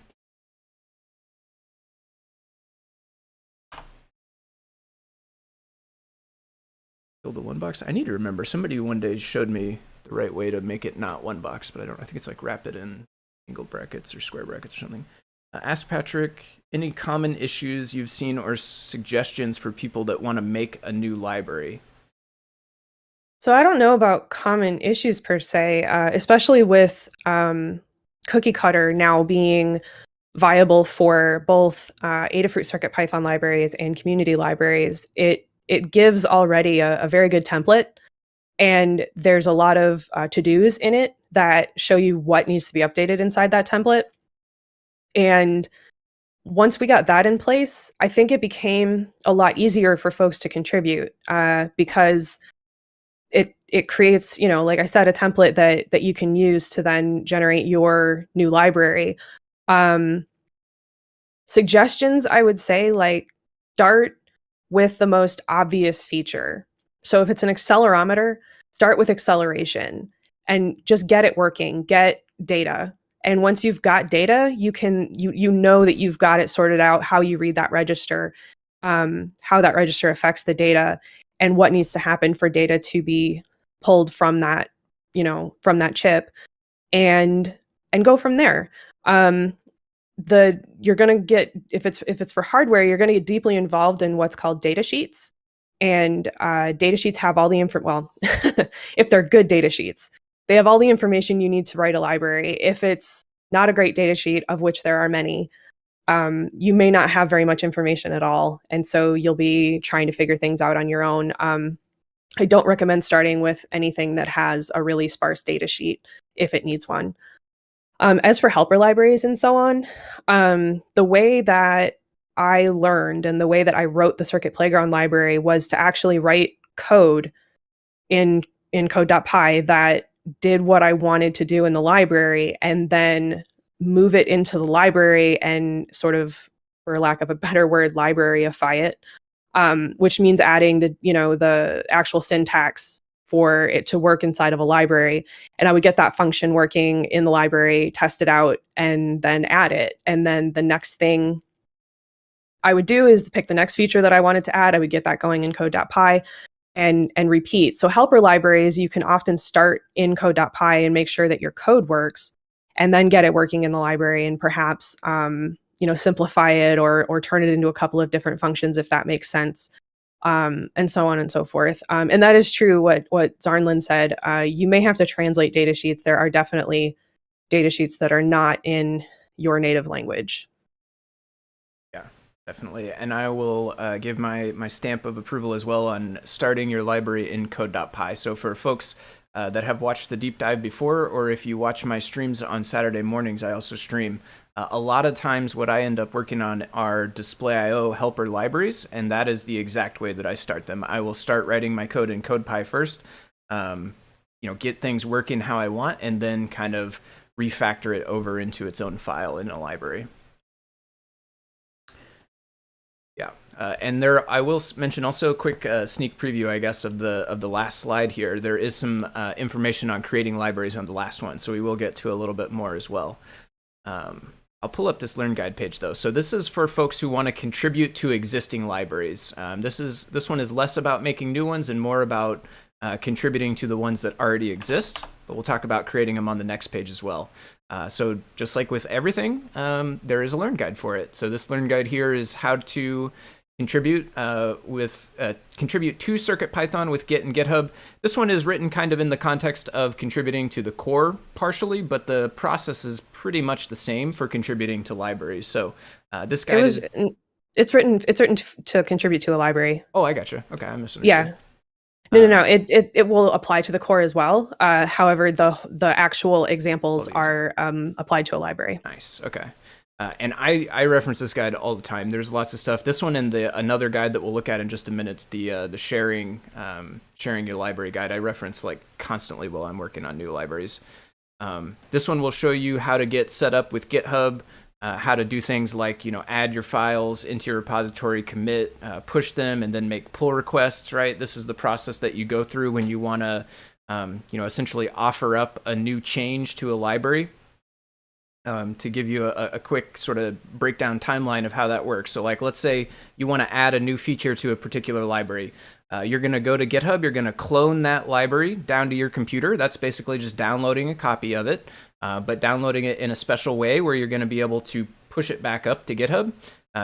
Build a one box. I need to remember. Somebody one day showed me the right way to make it not one box, but I think it's like wrap it in angle brackets or square brackets or something. Ask Patrick, any common issues you've seen or suggestions for people that want to make a new library? So I don't know about common issues per se, especially with cookie cutter now being viable for both Adafruit CircuitPython libraries and community libraries. It gives already a very good template, and there's a lot of to-dos in it that show you what needs to be updated inside that template. And once we got that in place, I think it became a lot easier for folks to contribute because it creates, like I said, a template that you can use to then generate your new library. Suggestions, I would say, like, start with the most obvious feature. So if it's an accelerometer, start with acceleration and just get it working, get data. And once you've got data, you know that you've got it sorted out, how you read that register, how that register affects the data, and what needs to happen for data to be pulled from that, from that chip, and go from there. You're going to get, if it's for hardware, you're going to get deeply involved in what's called data sheets. And data sheets have all the if they're good data sheets, they have all the information you need to write a library. If it's not a great data sheet, of which there are many, you may not have very much information at all. And so you'll be trying to figure things out on your own. I don't recommend starting with anything that has a really sparse data sheet if it needs one. As for helper libraries and so on, the way that I learned and the way that I wrote the Circuit Playground library was to actually write code in code.py that did what I wanted to do in the library, and then move it into the library and sort of, for lack of a better word, libraryify it, which means adding the actual syntax for it to work inside of a library. And I would get that function working in the library, test it out, and then add it. And then the next thing I would do is pick the next feature that I wanted to add. I would get that going in code.py and repeat. So helper libraries, you can often start in code.py and make sure that your code works, and then get it working in the library, and perhaps simplify it or turn it into a couple of different functions if that makes sense, and so on and so forth. And that is true what Zarnlin said. You may have to translate data sheets. There are definitely data sheets that are not in your native language. Definitely, and I will give my stamp of approval as well on starting your library in code.py. So for folks that have watched the deep dive before, or if you watch my streams on Saturday mornings, I also stream. A lot of times what I end up working on are display.io helper libraries, and that is the exact way that I start them. I will start writing my code in CodePy first, get things working how I want, and then kind of refactor it over into its own file in a library. Yeah, and there I will mention also a quick sneak preview, I guess, of the last slide here. There is some information on creating libraries on the last one, so we will get to a little bit more as well. I'll pull up this Learn Guide page though. So this is for folks who want to contribute to existing libraries. This one is less about making new ones and more about contributing to the ones that already exist. But we'll talk about creating them on the next page as well. So just like with everything, there is a Learn Guide for it. So this Learn Guide here is how to contribute contribute to CircuitPython with Git and GitHub. This one is written kind of in the context of contributing to the core partially, but the process is pretty much the same for contributing to libraries. So this guide it's written to contribute to a library. Oh, I gotcha. Okay, I misunderstood. Yeah. No. It will apply to the core as well. However, the actual examples are applied to a library. Nice. Okay. And I reference this guide all the time. There's lots of stuff. This one and another guide that we'll look at in just a minute, the sharing your library guide, I reference like constantly while I'm working on new libraries. This one will show you how to get set up with GitHub, how to do things like add your files into your repository, commit, push them, and then make pull requests. Right. This is the process that you go through when you want to essentially offer up a new change to a library. To give you a quick sort of breakdown timeline of how that works. So like, let's say you want to add a new feature to a particular library. You're going to go to GitHub, you're going to clone that library down to your computer. That's basically just downloading a copy of it, but downloading it in a special way where you're going to be able to push it back up to GitHub.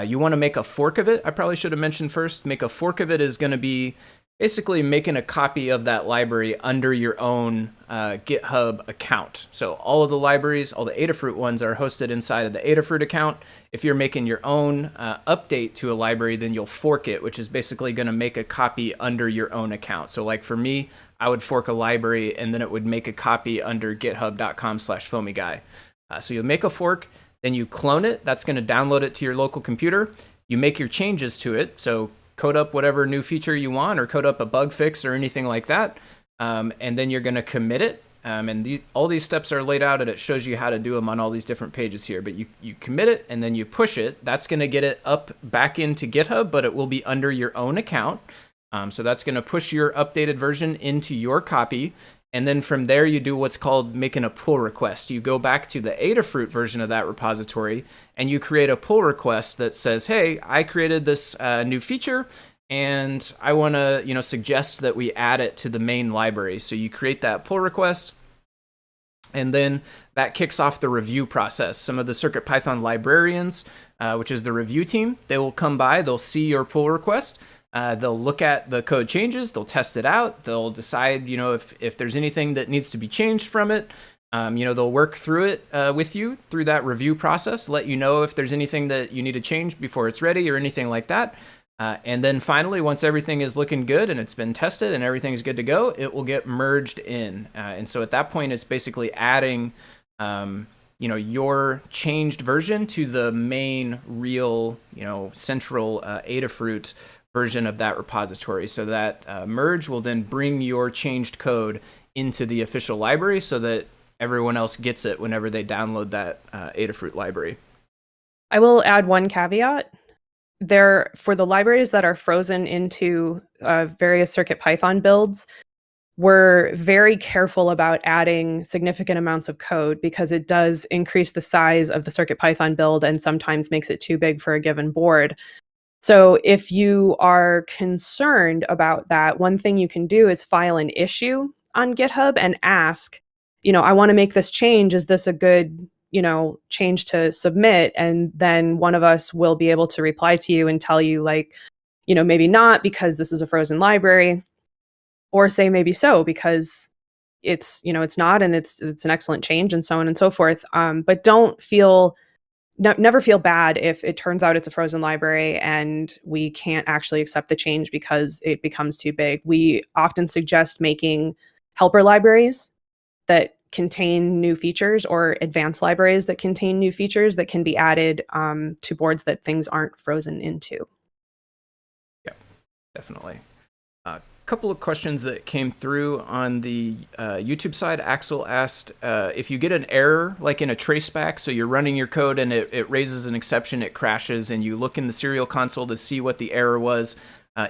You want to make a fork of it. I probably should have mentioned first, make a fork of it is going to be basically making a copy of that library under your own GitHub account. So all of the libraries, all the Adafruit ones are hosted inside of the Adafruit account. If you're making your own update to a library, then you'll fork it, which is basically going to make a copy under your own account. So like for me, I would fork a library and then it would make a copy under github.com/foamyguy. So you'll make a fork, then you clone it. That's going to download it to your local computer. You make your changes to it. So code up whatever new feature you want or code up a bug fix or anything like that. And then you're going to commit it. All these steps are laid out and it shows you how to do them on all these different pages here. But you commit it and then you push it. That's going to get it up back into GitHub, but it will be under your own account. So that's going to push your updated version into your copy. And then from there, you do what's called making a pull request. You go back to the Adafruit version of that repository and you create a pull request that says, hey, I created this new feature and I want to suggest that we add it to the main library. So you create that pull request and then that kicks off the review process. Some of the CircuitPython librarians, which is the review team, they will come by, they'll see your pull request. They'll look at the code changes, they'll test it out, they'll decide, if there's anything that needs to be changed from it. They'll work through it with you through that review process, let you know if there's anything that you need to change before it's ready or anything like that. And then finally, once everything is looking good and it's been tested and everything's good to go, it will get merged in. And so at that point, it's basically adding, your changed version to the main real, central Adafruit version of that repository. So that merge will then bring your changed code into the official library so that everyone else gets it whenever they download that Adafruit library. I will add one caveat. For the libraries that are frozen into various CircuitPython builds, we're very careful about adding significant amounts of code because it does increase the size of the CircuitPython build and sometimes makes it too big for a given board. So if you are concerned about that, one thing you can do is file an issue on GitHub and ask, I want to make this change. Is this a good, change to submit? And then one of us will be able to reply to you and tell you maybe not because this is a frozen library, or say maybe so because it's not and it's an excellent change and so on and so forth. But never feel bad if it turns out it's a frozen library and we can't actually accept the change because it becomes too big. We often suggest making helper libraries that contain new features or advanced libraries that contain new features that can be added to boards that things aren't frozen into. Yeah, definitely. couple of questions that came through on the YouTube side. Axel asked if you get an error, like in a traceback, so you're running your code and it raises an exception, it crashes, and you look in the serial console to see what the error was.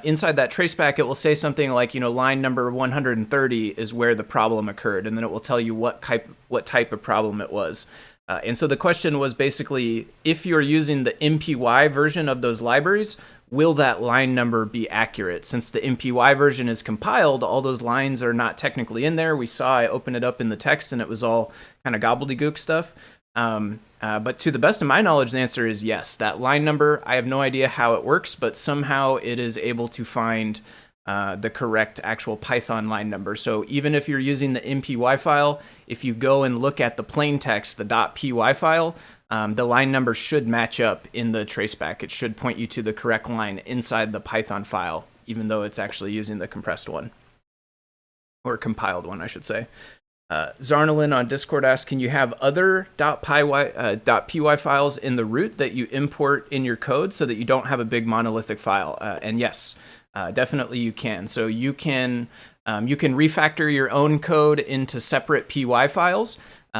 Inside that traceback, it will say something like, line number 130 is where the problem occurred, and then it will tell you what type of problem it was. And so the question was basically, if you're using the MPY version of those libraries, will that line number be accurate? Since the MPY version is compiled, all those lines are not technically in there. We saw I opened it up in the text and it was all kind of gobbledygook stuff. But to the best of my knowledge, the answer is yes. That line number, I have no idea how it works, but somehow it is able to find the correct actual Python line number. So even if you're using the MPY file, if you go and look at the plain text, the .py file, the line number should match up in the traceback. It should point you to the correct line inside the Python file, even though it's actually using the compressed one. Or compiled one, I should say. Zarnalin on Discord asks, can you have other .py files in the root that you import in your code so that you don't have a big monolithic file? And yes, definitely you can. So you can refactor your own code into separate py files.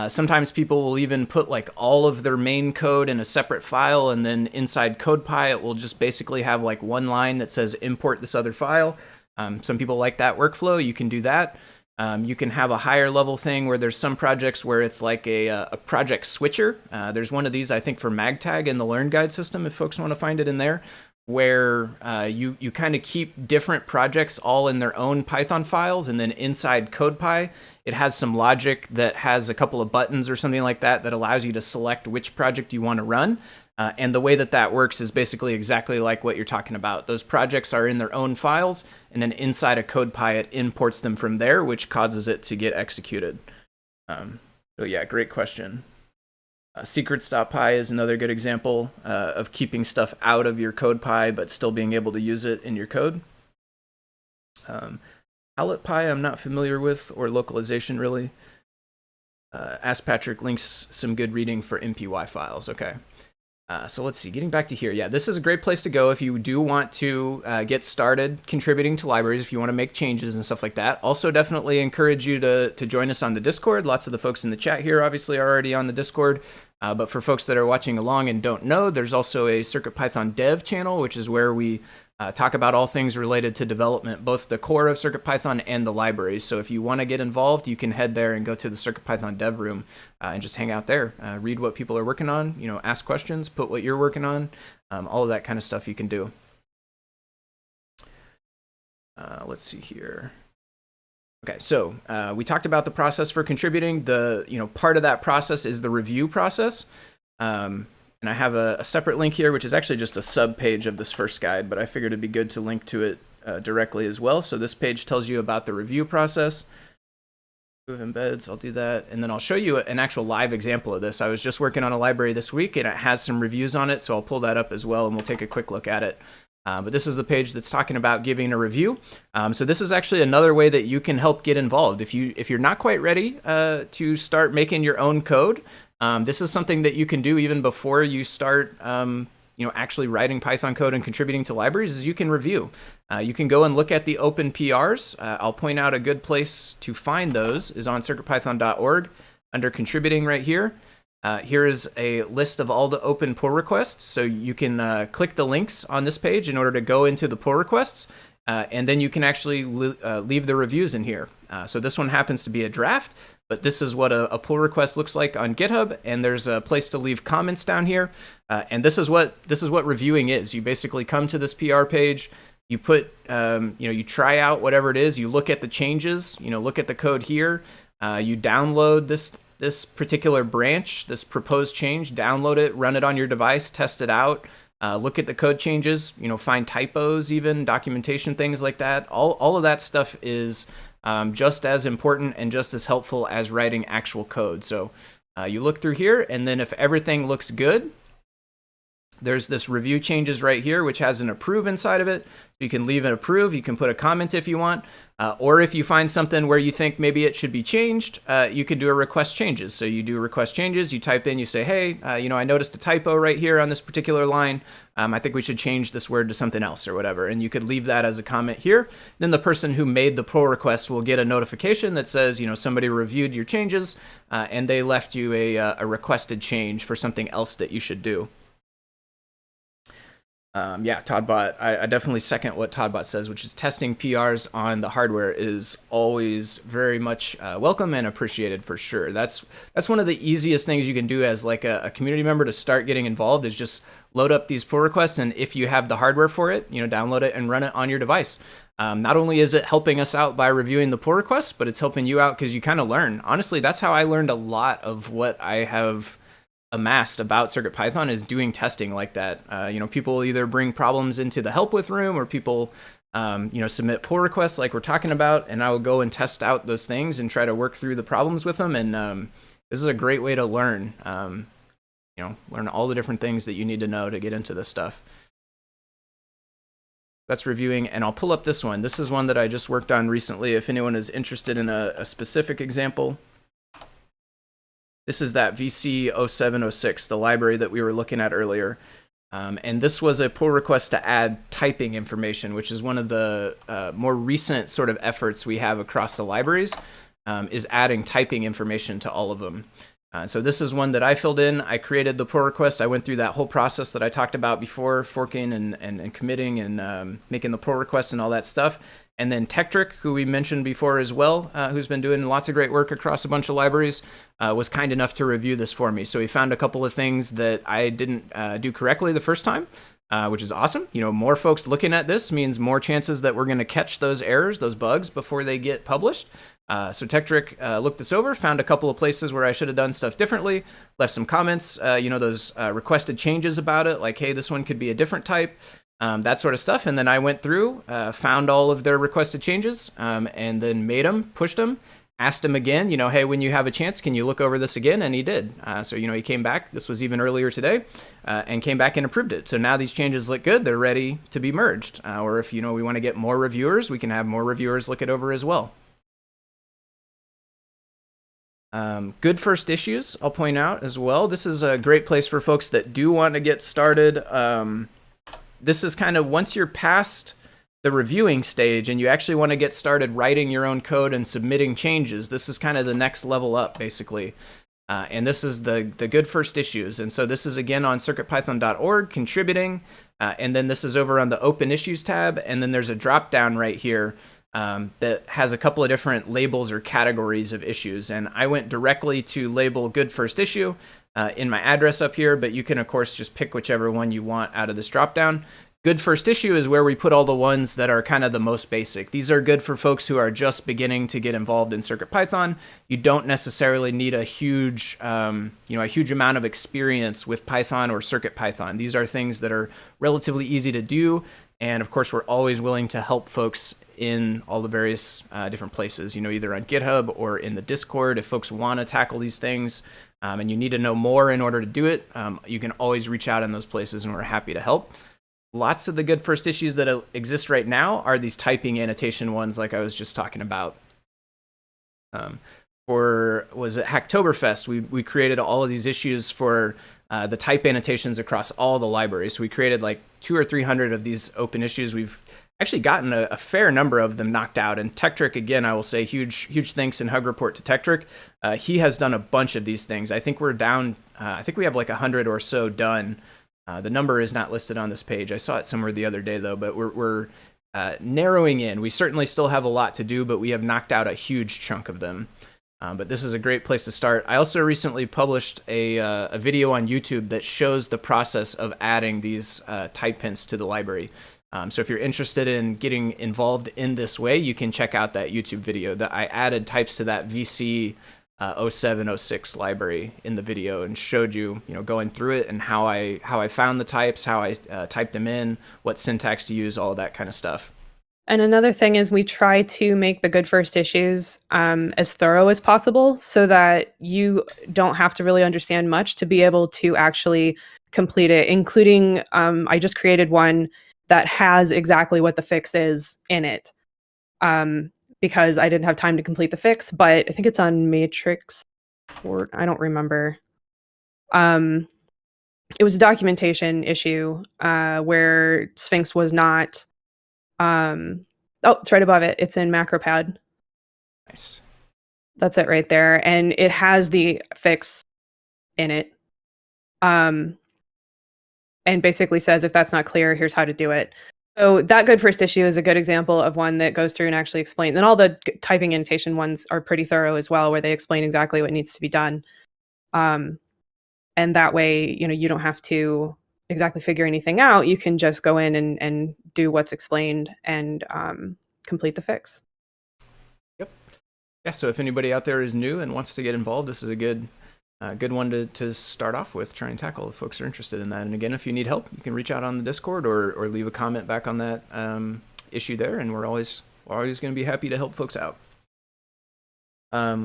Sometimes people will even put like all of their main code in a separate file, and then inside CodePy it will just basically have like one line that says import this other file. Some people like that workflow. You can do that. You can have a higher level thing where there's some projects where it's like a project switcher. There's one of these, I think, for MagTag in the Learn Guide system, if folks want to find it in there, where you kind of keep different projects all in their own Python files, and then inside CodePy, it has some logic that has a couple of buttons or something like that that allows you to select which project you want to run. And the way that works is basically exactly like what you're talking about. Those projects are in their own files, and then inside a CodePy, it imports them from there, which causes it to get executed. So yeah, great question. Secrets.py is another good example of keeping stuff out of your CodePy, but still being able to use it in your code. PalletPy I'm not familiar with, or localization really. Ask Patrick links some good reading for MPY files. Okay. So let's see, getting back to here. Yeah, this is a great place to go if you do want to get started contributing to libraries, if you want to make changes and stuff like that. Also, definitely encourage you to join us on the Discord. Lots of the folks in the chat here obviously are already on the Discord. But for folks that are watching along and don't know, there's also a CircuitPython dev channel, which is where we talk about all things related to development, both the core of CircuitPython and the libraries. So if you want to get involved, you can head there and go to the CircuitPython dev room and just hang out there, read what people are working on, ask questions, put what you're working on, all of that kind of stuff you can do. Let's see here. Okay, so we talked about the process for contributing. The part of that process is the review process. And I have a separate link here, which is actually just a sub page of this first guide, but I figured it'd be good to link to it directly as well. So this page tells you about the review process. Move embeds, I'll do that. And then I'll show you an actual live example of this. I was just working on a library this week and it has some reviews on it, so I'll pull that up as well and we'll take a quick look at it. But this is the page that's talking about giving a review. So this is actually another way that you can help get involved. If you're not quite ready to start making your own code, this is something that you can do even before you start actually writing Python code and contributing to libraries, is you can review. You can go and look at the open PRs. I'll point out a good place to find those is on circuitpython.org under contributing right here. Here is a list of all the open pull requests. So you can click the links on this page in order to go into the pull requests. And then you can actually leave the reviews in here. So this one happens to be a draft, but this is what a pull request looks like on GitHub. And there's a place to leave comments down here. And this is what reviewing is. You basically come to this PR page. You put, you try out whatever it is. You look at the changes. Look at the code here. You download this particular branch, this proposed change, download it, run it on your device, test it out, look at the code changes, find typos, even documentation, things like that. All of that stuff is just as important and just as helpful as writing actual code. So you look through here, and then if everything looks good, There's this review changes right here, which has an approve inside of it. You can leave an approve. You can put a comment if you want. Or if you find something where you think maybe it should be changed, you can do a request changes. So you do request changes, you type in, you say, hey, I noticed a typo right here on this particular line. I think we should change this word to something else or whatever. And you could leave that as a comment here. Then the person who made the pull request will get a notification that says, somebody reviewed your changes and they left you a requested change for something else that you should do. ToddBot, I definitely second what ToddBot says, which is testing PRs on the hardware is always very much welcome and appreciated for sure. That's one of the easiest things you can do as like a community member to start getting involved is just load up these pull requests, and if you have the hardware for it, download it and run it on your device. Not only is it helping us out by reviewing the pull requests, but it's helping you out because you kind of learn. Honestly, that's how I learned a lot of what I have amassed about CircuitPython is doing testing like that. People either bring problems into the help with room or people, submit pull requests like we're talking about, and I will go and test out those things and try to work through the problems with them. And this is a great way to learn, learn all the different things that you need to know to get into this stuff. That's reviewing, and I'll pull up this one. This is one that I just worked on recently. If anyone is interested in a specific example. This is that VC0706, the library that we were looking at earlier. And this was a pull request to add typing information, which is one of the more recent sort of efforts we have across the libraries, is adding typing information to all of them. So this is one that I filled in. I created the pull request. I went through that whole process that I talked about before, forking and committing and making the pull request and all that stuff. And then Tektrick, who we mentioned before as well, who's been doing lots of great work across a bunch of libraries, was kind enough to review this for me. So he found a couple of things that I didn't do correctly the first time, which is awesome. More folks looking at this means more chances that we're going to catch those errors, those bugs, before they get published. So Tektrick looked this over, found a couple of places where I should have done stuff differently, left some comments, those requested changes about it, like, hey, this one could be a different type. That sort of stuff. And then I went through, found all of their requested changes, and then made them, pushed them, asked him again, hey, when you have a chance, can you look over this again? And he did. So he came back. This was even earlier today, and came back and approved it. So now these changes look good. They're ready to be merged. Or if, we want to get more reviewers, we can have more reviewers look it over as well. Good first issues, I'll point out as well. This is a great place for folks that do want to get started. This is kind of once you're past the reviewing stage and you actually want to get started writing your own code and submitting changes, this is kind of the next level up, basically. And this is the good first issues. And so this is, again, on circuitpython.org, contributing. And then this is over on the Open Issues tab. And then there's a drop-down right here that has a couple of different labels or categories of issues. And I went directly to label good first issue in my address up here, but you can, of course, just pick whichever one you want out of this dropdown. Good first issue is where we put all the ones that are kind of the most basic. These are good for folks who are just beginning to get involved in CircuitPython. You don't necessarily need a huge amount of experience with Python or CircuitPython. These are things that are relatively easy to do. And of course, we're always willing to help folks in all the various different places, either on GitHub or in the Discord. If folks want to tackle these things and you need to know more in order to do it, you can always reach out in those places and we're happy to help. Lots of the good first issues that exist right now are these typing annotation ones like I was just talking about. Was it Hacktoberfest? We created all of these issues for the type annotations across all the libraries. So we created like 200 or 300 of these open issues. We've actually gotten a fair number of them knocked out. And Tektrick, again, I will say huge thanks and hug report to Tektrick. He has done a bunch of these things. I think we're down, I think we have like 100 or so done. The number is not listed on this page. I saw it somewhere the other day, though, but we're narrowing in. We certainly still have a lot to do, but we have knocked out a huge chunk of them. But this is a great place to start. I also recently published a video on YouTube that shows the process of adding these type hints to the library. So if you're interested in getting involved in this way, you can check out that YouTube video. That I added types to that VC 0706 library in the video and showed you, going through it and how I found the types, how I typed them in, what syntax to use, all of that kind of stuff. And another thing is we try to make the good first issues as thorough as possible so that you don't have to really understand much to be able to actually complete it, including I just created one that has exactly what the fix is in it because I didn't have time to complete the fix, but I think it's on Matrix or I don't remember. It was a documentation issue where Sphinx was not oh, it's right above it. It's in MacroPad. Nice. That's it right there. And it has the fix in it. And basically says if that's not clear, here's how to do it. So that good first issue is a good example of one that goes through and actually explains. And all the typing annotation ones are pretty thorough as well, where they explain exactly what needs to be done. And that way, you don't have to exactly figure anything out. You can just go in and do what's explained and complete the fix. Yep. Yeah, so if anybody out there is new and wants to get involved, this is a good one to start off with, try and tackle if folks are interested in that. And again, if you need help, you can reach out on the Discord or leave a comment back on that issue there, and we're always going to be happy to help folks out.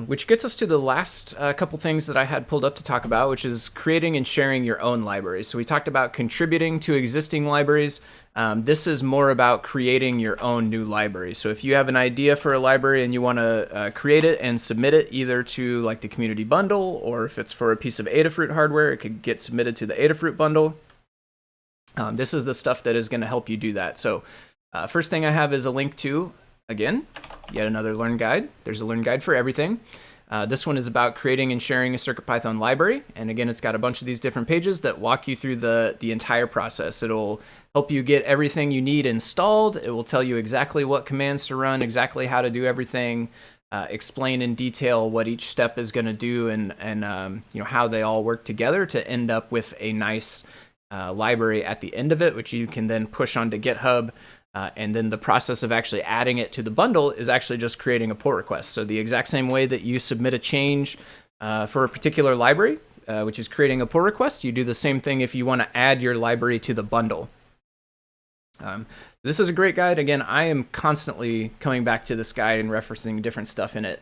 Which gets us to the last couple things that I had pulled up to talk about, which is creating and sharing your own libraries. So we talked about contributing to existing libraries. This is more about creating your own new library. So if you have an idea for a library and you want to create it and submit it either to like the community bundle, or if it's for a piece of Adafruit hardware, it could get submitted to the Adafruit bundle. This is the stuff that is going to help you do that. So first thing I have is a link to, again, yet another Learn Guide. There's a Learn Guide for everything. This one is about creating and sharing a CircuitPython library. And again, it's got a bunch of these different pages that walk you through the entire process. It'll help you get everything you need installed. It will tell you exactly what commands to run, exactly how to do everything, explain in detail what each step is going to do, and how they all work together to end up with a nice library at the end of it, which you can then push onto GitHub. And then the process of actually adding it to the bundle is actually just creating a pull request. So the exact same way that you submit a change for a particular library, which is creating a pull request, you do the same thing if you want to add your library to the bundle. This is a great guide. Again, I am constantly coming back to this guide and referencing different stuff in it.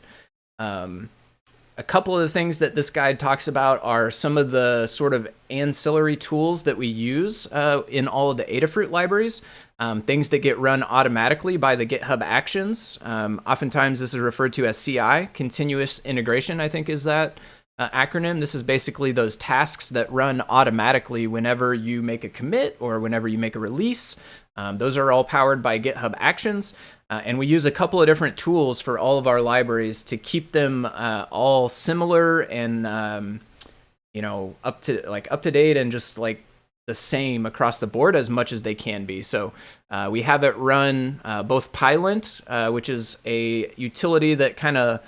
A couple of the things that this guide talks about are some of the sort of ancillary tools that we use in all of the Adafruit libraries, things that get run automatically by the GitHub actions. Oftentimes this is referred to as CI, continuous integration, I think is that acronym. This is basically those tasks that run automatically whenever you make a commit or whenever you make a release. Those are all powered by GitHub actions. And we use a couple of different tools for all of our libraries to keep them all similar and up to date and just like the same across the board as much as they can be. So we have it run both Pylint, which is a utility that kind of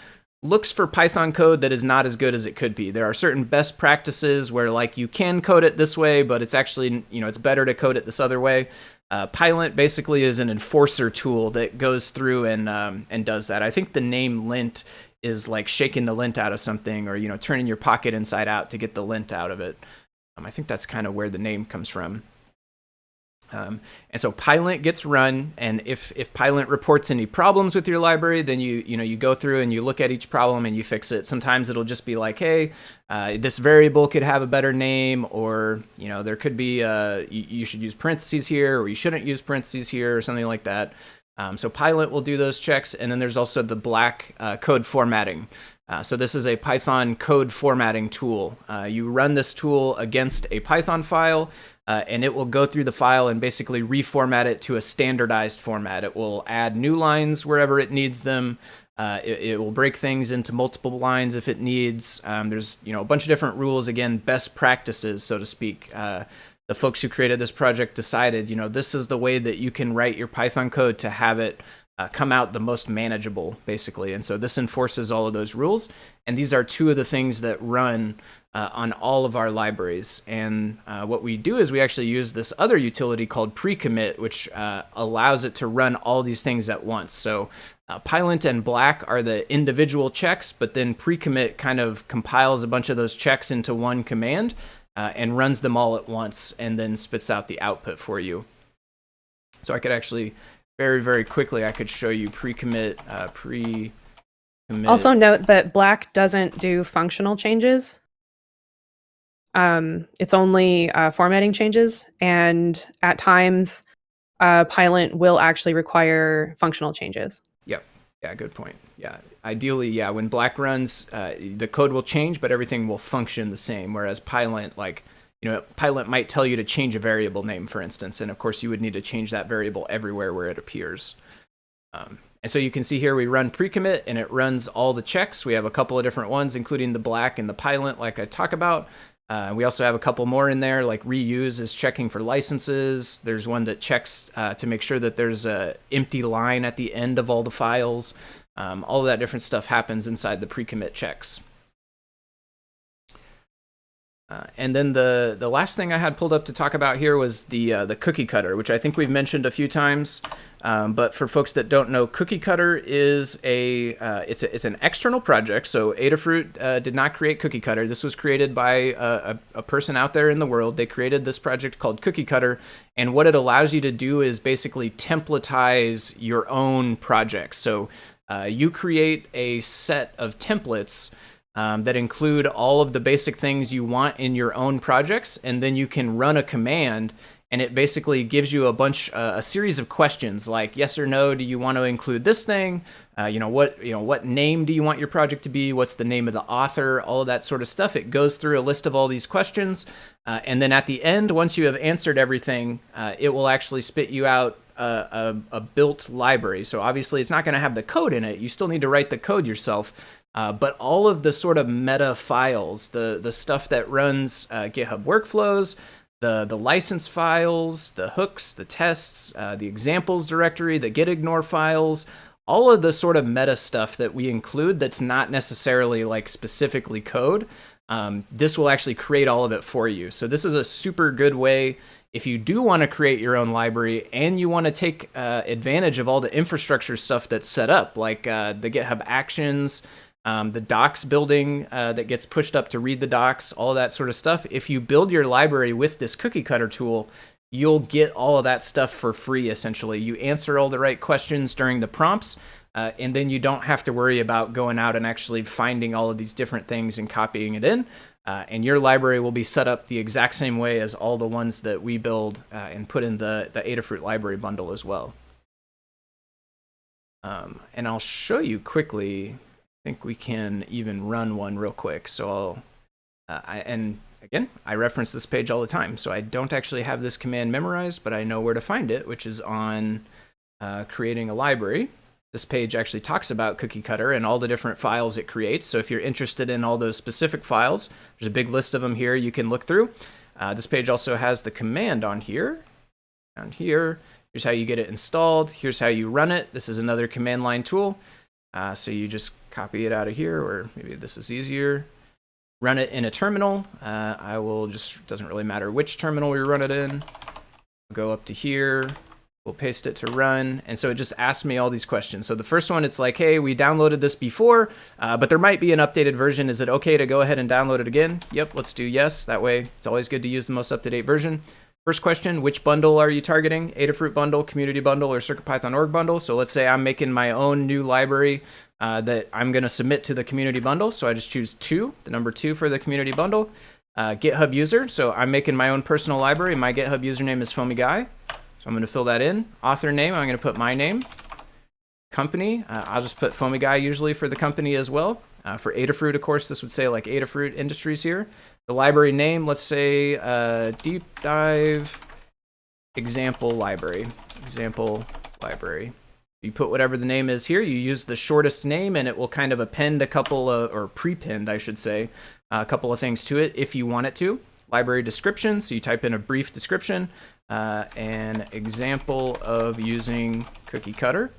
looks for Python code that is not as good as it could be. There are certain best practices where like you can code it this way, but it's actually, it's better to code it this other way. Pylint basically is an enforcer tool that goes through and does that. I think the name lint is like shaking the lint out of something, or turning your pocket inside out to get the lint out of it. I think that's kind of where the name comes from. And so Pylint gets run, and if Pylint reports any problems with your library, then you go through and you look at each problem and you fix it. Sometimes it'll just be like, hey, this variable could have a better name, or there could be you should use parentheses here, or you shouldn't use parentheses here, or something like that. So Pylint will do those checks, and then there's also the black code formatting. So this is a Python code formatting tool. You run this tool against a Python file, and it will go through the file and basically reformat it to a standardized format. It will add new lines wherever it needs them. It will break things into multiple lines if it needs. There's a bunch of different rules, again, best practices, so to speak. The folks who created this project decided, this is the way that you can write your Python code to have it come out the most manageable, basically. And so this enforces all of those rules. And these are two of the things that run on all of our libraries. And what we do is we actually use this other utility called pre-commit, which allows it to run all these things at once. So Pylint and Black are the individual checks, but then pre-commit kind of compiles a bunch of those checks into one command and runs them all at once, and then spits out the output for you. So I could actually very, very quickly, I could show you pre-commit, pre-commit. Also note that Black doesn't do functional changes. It's only formatting changes, and at times, Pylint will actually require functional changes. Yep. Yeah, good point. Yeah. Ideally, yeah, when Black runs, the code will change, but everything will function the same. Whereas Pylint, like, Pylint might tell you to change a variable name, for instance. And of course, you would need to change that variable everywhere where it appears. And so you can see here we run pre-commit, and it runs all the checks. We have a couple of different ones, including the Black and the Pylint, like I talk about. We also have a couple more in there, like reuse is checking for licenses. There's one that checks to make sure that there's a empty line at the end of all the files. All of that different stuff happens inside the pre-commit checks. And then the last thing I had pulled up to talk about here was the cookie cutter, which I think we've mentioned a few times. But for folks that don't know, cookie cutter is it's an external project. So Adafruit did not create cookie cutter. This was created by a person out there in the world. They created this project called Cookie Cutter, and what it allows you to do is basically templatize your own projects. So you create a set of templates that include all of the basic things you want in your own projects, and then you can run a command, and it basically gives you a series of questions like yes or no. Do you want to include this thing? What name do you want your project to be? What's the name of the author? All of that sort of stuff. It goes through a list of all these questions, and then at the end, once you have answered everything, it will actually spit you out a built library. So obviously, it's not going to have the code in it. You still need to write the code yourself. But all of the sort of meta files, the stuff that runs GitHub workflows, the license files, the hooks, the tests, the examples directory, the gitignore files, all of the sort of meta stuff that we include that's not necessarily like specifically code, this will actually create all of it for you. So this is a super good way if you do want to create your own library and you want to take advantage of all the infrastructure stuff that's set up, like the GitHub Actions, the docs building that gets pushed up to read the docs, all of that sort of stuff. If you build your library with this cookie cutter tool, you'll get all of that stuff for free, essentially. You answer all the right questions during the prompts, and then you don't have to worry about going out and actually finding all of these different things and copying it in. And your library will be set up the exact same way as all the ones that we build and put in the Adafruit library bundle as well. And I'll show you quickly. I think we can even run one real quick. So and again, I reference this page all the time. So I don't actually have this command memorized, but I know where to find it, which is on creating a library. This page actually talks about Cookie Cutter and all the different files it creates. So if you're interested in all those specific files, there's a big list of them here you can look through. This page also has the command on here. Down here, here's how you get it installed. Here's how you run it. This is another command line tool. So you just copy it out of here, or maybe this is easier. Run it in a terminal. I will just, doesn't really matter which terminal we run it in. Go up to here. We'll paste it to run. And so it just asks me all these questions. So the first one, it's like, hey, we downloaded this before, but there might be an updated version. Is it okay to go ahead and download it again? Yep, let's do yes. That way, it's always good to use the most up-to-date version. First question, which bundle are you targeting? Adafruit bundle, community bundle, or CircuitPython.org bundle? So let's say I'm making my own new library that I'm going to submit to the community bundle. So I just choose 2, the number 2 for the community bundle. GitHub user, so I'm making my own personal library. My GitHub username is FoamyGuy. So I'm going to fill that in. Author name, I'm going to put my name. Company, I'll just put FoamyGuy usually for the company as well. For Adafruit, of course, this would say like Adafruit Industries here. The library name, let's say Deep Dive Example Library. Example Library. You put whatever the name is here. You use the shortest name, and it will kind of append a couple of, or prepend, I should say, a couple of things to it if you want it to. Library description, so you type in a brief description. An example of using Cookie Cutter.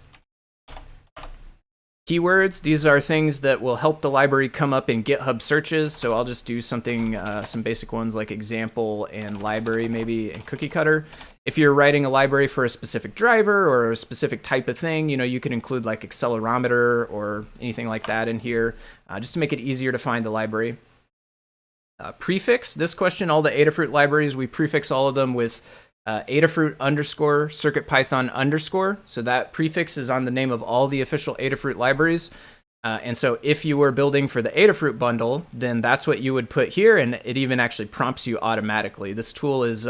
Keywords, these are things that will help the library come up in GitHub searches. So I'll just do something, some basic ones like example and library, maybe, and Cookie Cutter. If you're writing a library for a specific driver or a specific type of thing, you can include like accelerometer or anything like that in here, just to make it easier to find the library. Prefix, this question, all the Adafruit libraries, we prefix all of them with Adafruit underscore CircuitPython underscore. So that prefix is on the name of all the official Adafruit libraries. And so if you were building for the Adafruit bundle, then that's what you would put here, and it even actually prompts you automatically. This tool is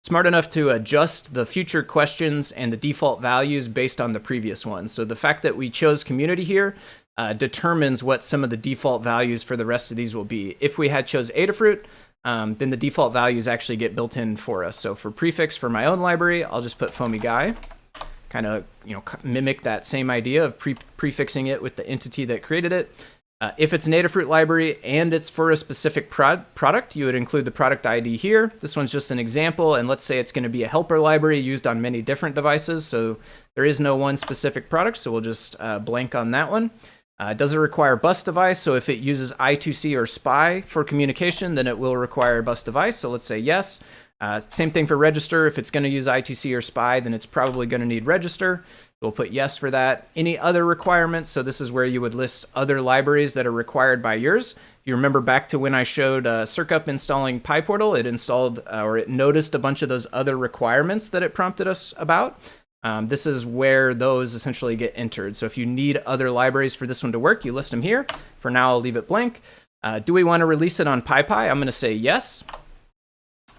smart enough to adjust the future questions and the default values based on the previous ones. So the fact that we chose community here determines what some of the default values for the rest of these will be. If we had chose Adafruit, then the default values actually get built in for us. So for prefix for my own library, I'll just put foamy guy, kind of mimic that same idea of prefixing it with the entity that created it. If it's an Adafruit library and it's for a specific product, you would include the product ID here. This one's just an example, and let's say it's going to be a helper library used on many different devices, so there is no one specific product, so we'll just blank on that one. Does it require bus device? So if it uses I2C or SPI for communication, then it will require bus device, so let's say yes. Same thing for register. If it's going to use I2C or SPI, then it's probably going to need register. We'll put yes for that. Any other requirements? So this is where you would list other libraries that are required by yours. If you remember back to when I showed circup installing PyPortal, it installed or it noticed a bunch of those other requirements that it prompted us about. This is where those essentially get entered. So if you need other libraries for this one to work, you list them here. For now, I'll leave it blank. Do we want to release it on PyPy? I'm going to say yes.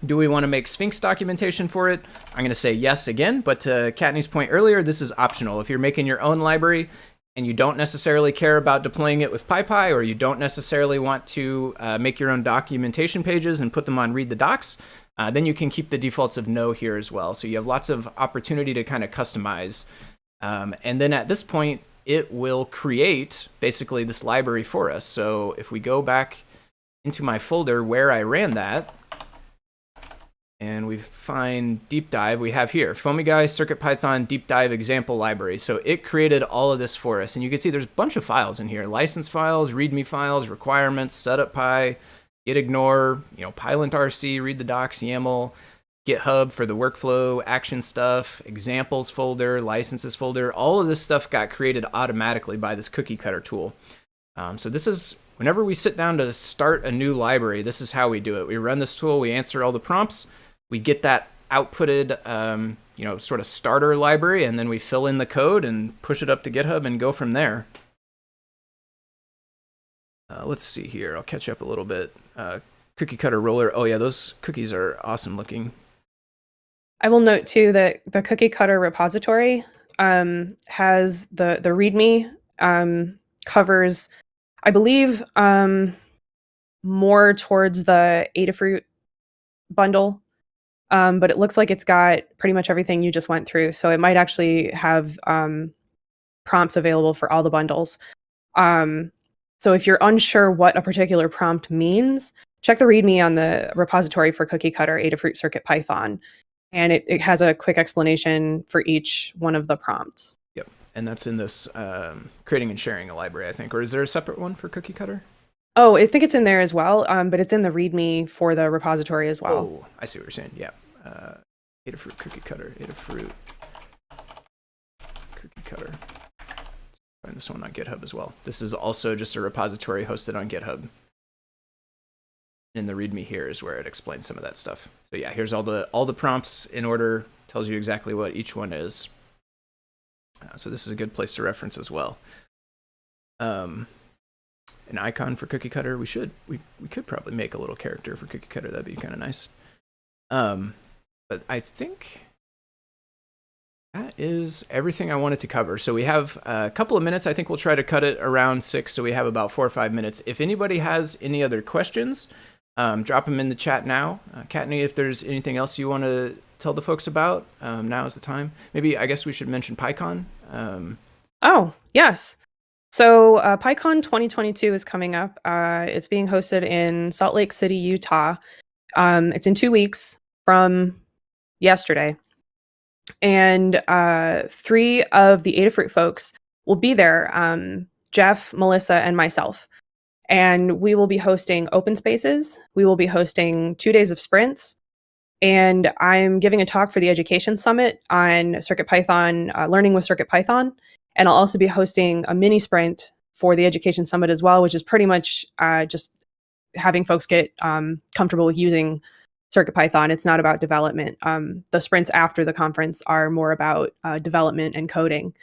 Do we want to make Sphinx documentation for it? I'm going to say yes again, but to Kattni's point earlier, this is optional. If you're making your own library and you don't necessarily care about deploying it with PyPy, or you don't necessarily want to make your own documentation pages and put them on read the docs, then you can keep the defaults of no here as well. So you have lots of opportunity to kind of customize. And then at this point, it will create basically this library for us. So if we go back into my folder where I ran that, and we find deep dive, we have here, foamy guy, CircuitPython, deep dive example library. So it created all of this for us. And you can see there's a bunch of files in here, license files, README files, requirements, setup py, git ignore, pylint rc, read the docs, YAML, GitHub for the workflow, action stuff, examples folder, licenses folder. All of this stuff got created automatically by this cookie cutter tool. So this is, whenever we sit down to start a new library, this is how we do it. We run this tool, we answer all the prompts, we get that outputted, sort of starter library, and then we fill in the code and push it up to GitHub and go from there. Let's see here. I'll catch up a little bit. Cookie cutter roller. Oh yeah, those cookies are awesome looking. I will note too that the cookie cutter repository has the README covers, I believe, more towards the Adafruit bundle. But it looks like it's got pretty much everything you just went through. So it might actually have prompts available for all the bundles. So if you're unsure what a particular prompt means, check the README on the repository for cookie cutter Adafruit CircuitPython. And it has a quick explanation for each one of the prompts. Yep. And that's in this creating and sharing a library, I think. Or is there a separate one for cookie cutter? Oh, I think it's in there as well, but it's in the README for the repository as well. Oh, I see what you're saying. Yeah. Adafruit cookie cutter, Adafruit cookie cutter. Find this one on GitHub as well. This is also just a repository hosted on GitHub. In the README here is where it explains some of that stuff. So yeah, here's all the prompts in order, tells you exactly what each one is. So this is a good place to reference as well. An icon for cookie cutter. We could probably make a little character for cookie cutter. That'd be kind of nice. But I think that is everything I wanted to cover. So we have a couple of minutes. I think we'll try to cut it around 6, so we have about 4 or 5 minutes. If anybody has any other questions, drop them in the chat now. Kattni, if there's anything else you want to tell the folks about, now is the time. Maybe, I guess we should mention PyCon. Oh, yes. So PyCon 2022 is coming up. It's being hosted in Salt Lake City, Utah. It's in 2 weeks from yesterday. And 3 of the Adafruit folks will be there, Jeff, Melissa, and myself. And we will be hosting open spaces. We will be hosting 2 days of sprints. And I'm giving a talk for the Education Summit on CircuitPython, learning with CircuitPython. And I'll also be hosting a mini sprint for the Education Summit as well, which is pretty much just having folks get comfortable with using CircuitPython. It's not about development. The sprints after the conference are more about development and coding.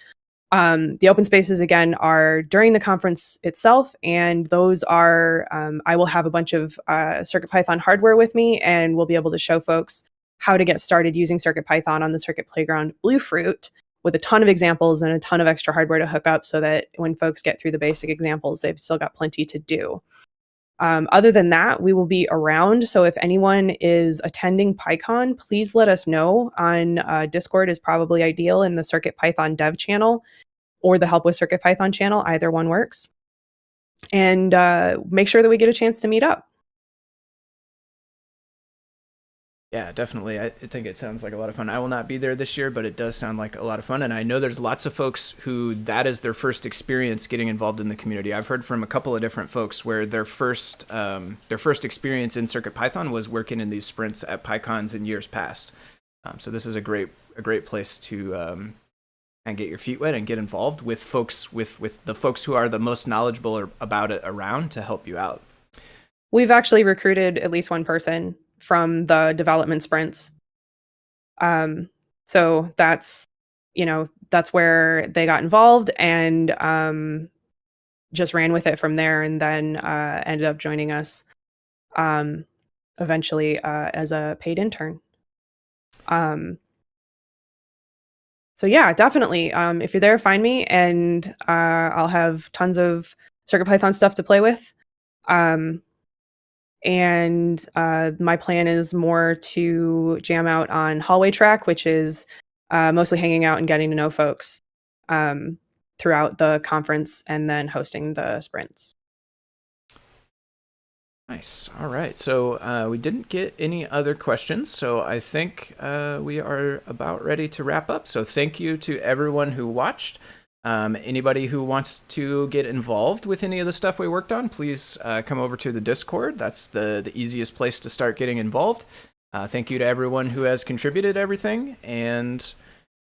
The open spaces, again, are during the conference itself, and those are, I will have a bunch of CircuitPython hardware with me, and we'll be able to show folks how to get started using CircuitPython on the Circuit Playground Bluefruit, with a ton of examples and a ton of extra hardware to hook up, so that when folks get through the basic examples, they've still got plenty to do. Other than that, we will be around. So if anyone is attending PyCon, please let us know on Discord is probably ideal, in the CircuitPython dev channel or the Help with CircuitPython channel. Either one works. And make sure that we get a chance to meet up. Yeah, definitely. I think it sounds like a lot of fun. I will not be there this year, but it does sound like a lot of fun. And I know there's lots of folks who that is their first experience getting involved in the community. I've heard from a couple of different folks where their first experience in CircuitPython was working in these sprints at PyCons in years past. So this is a great place to and get your feet wet and get involved with folks with the folks who are the most knowledgeable about it around to help you out. We've actually recruited at least one person from the development sprints. So that's where they got involved, and just ran with it from there, and then ended up joining us eventually as a paid intern. So yeah, definitely. If you're there, find me, and I'll have tons of CircuitPython stuff to play with. And my plan is more to jam out on hallway track, which is mostly hanging out and getting to know folks throughout the conference, and then hosting the sprints. Nice. All right. So we didn't get any other questions, so I think we are about ready to wrap up. So thank you to everyone who watched. Anybody who wants to get involved with any of the stuff we worked on, please come over to the Discord. That's the easiest place to start getting involved. Thank you to everyone who has contributed everything. And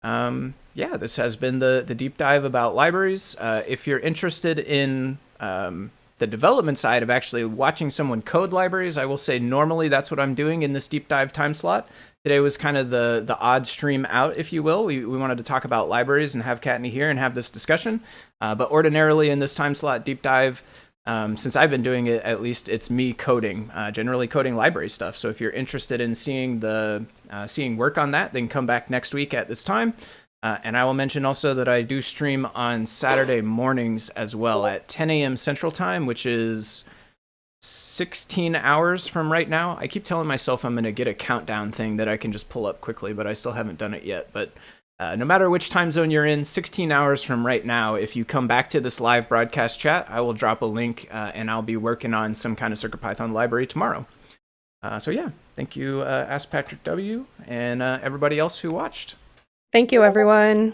yeah, this has been the deep dive about libraries. If you're interested in the development side of actually watching someone code libraries, I will say normally that's what I'm doing in this deep dive time slot. Today was kind of the odd stream out, if you will. We wanted to talk about libraries and have Kattni here and have this discussion. But ordinarily in this time slot deep dive, since I've been doing it, at least it's me coding, generally coding library stuff. So if you're interested in seeing work on that, then come back next week at this time. And I will mention also that I do stream on Saturday mornings as well at 10 a.m. Central Time, which is 16 hours from right now. I keep telling myself I'm going to get a countdown thing that I can just pull up quickly, but I still haven't done it yet. But no matter which time zone you're in, 16 hours from right now, if you come back to this live broadcast chat, I will drop a link and I'll be working on some kind of CircuitPython library tomorrow. So yeah, thank you, Ask Patrick W, and everybody else who watched. Thank you, everyone.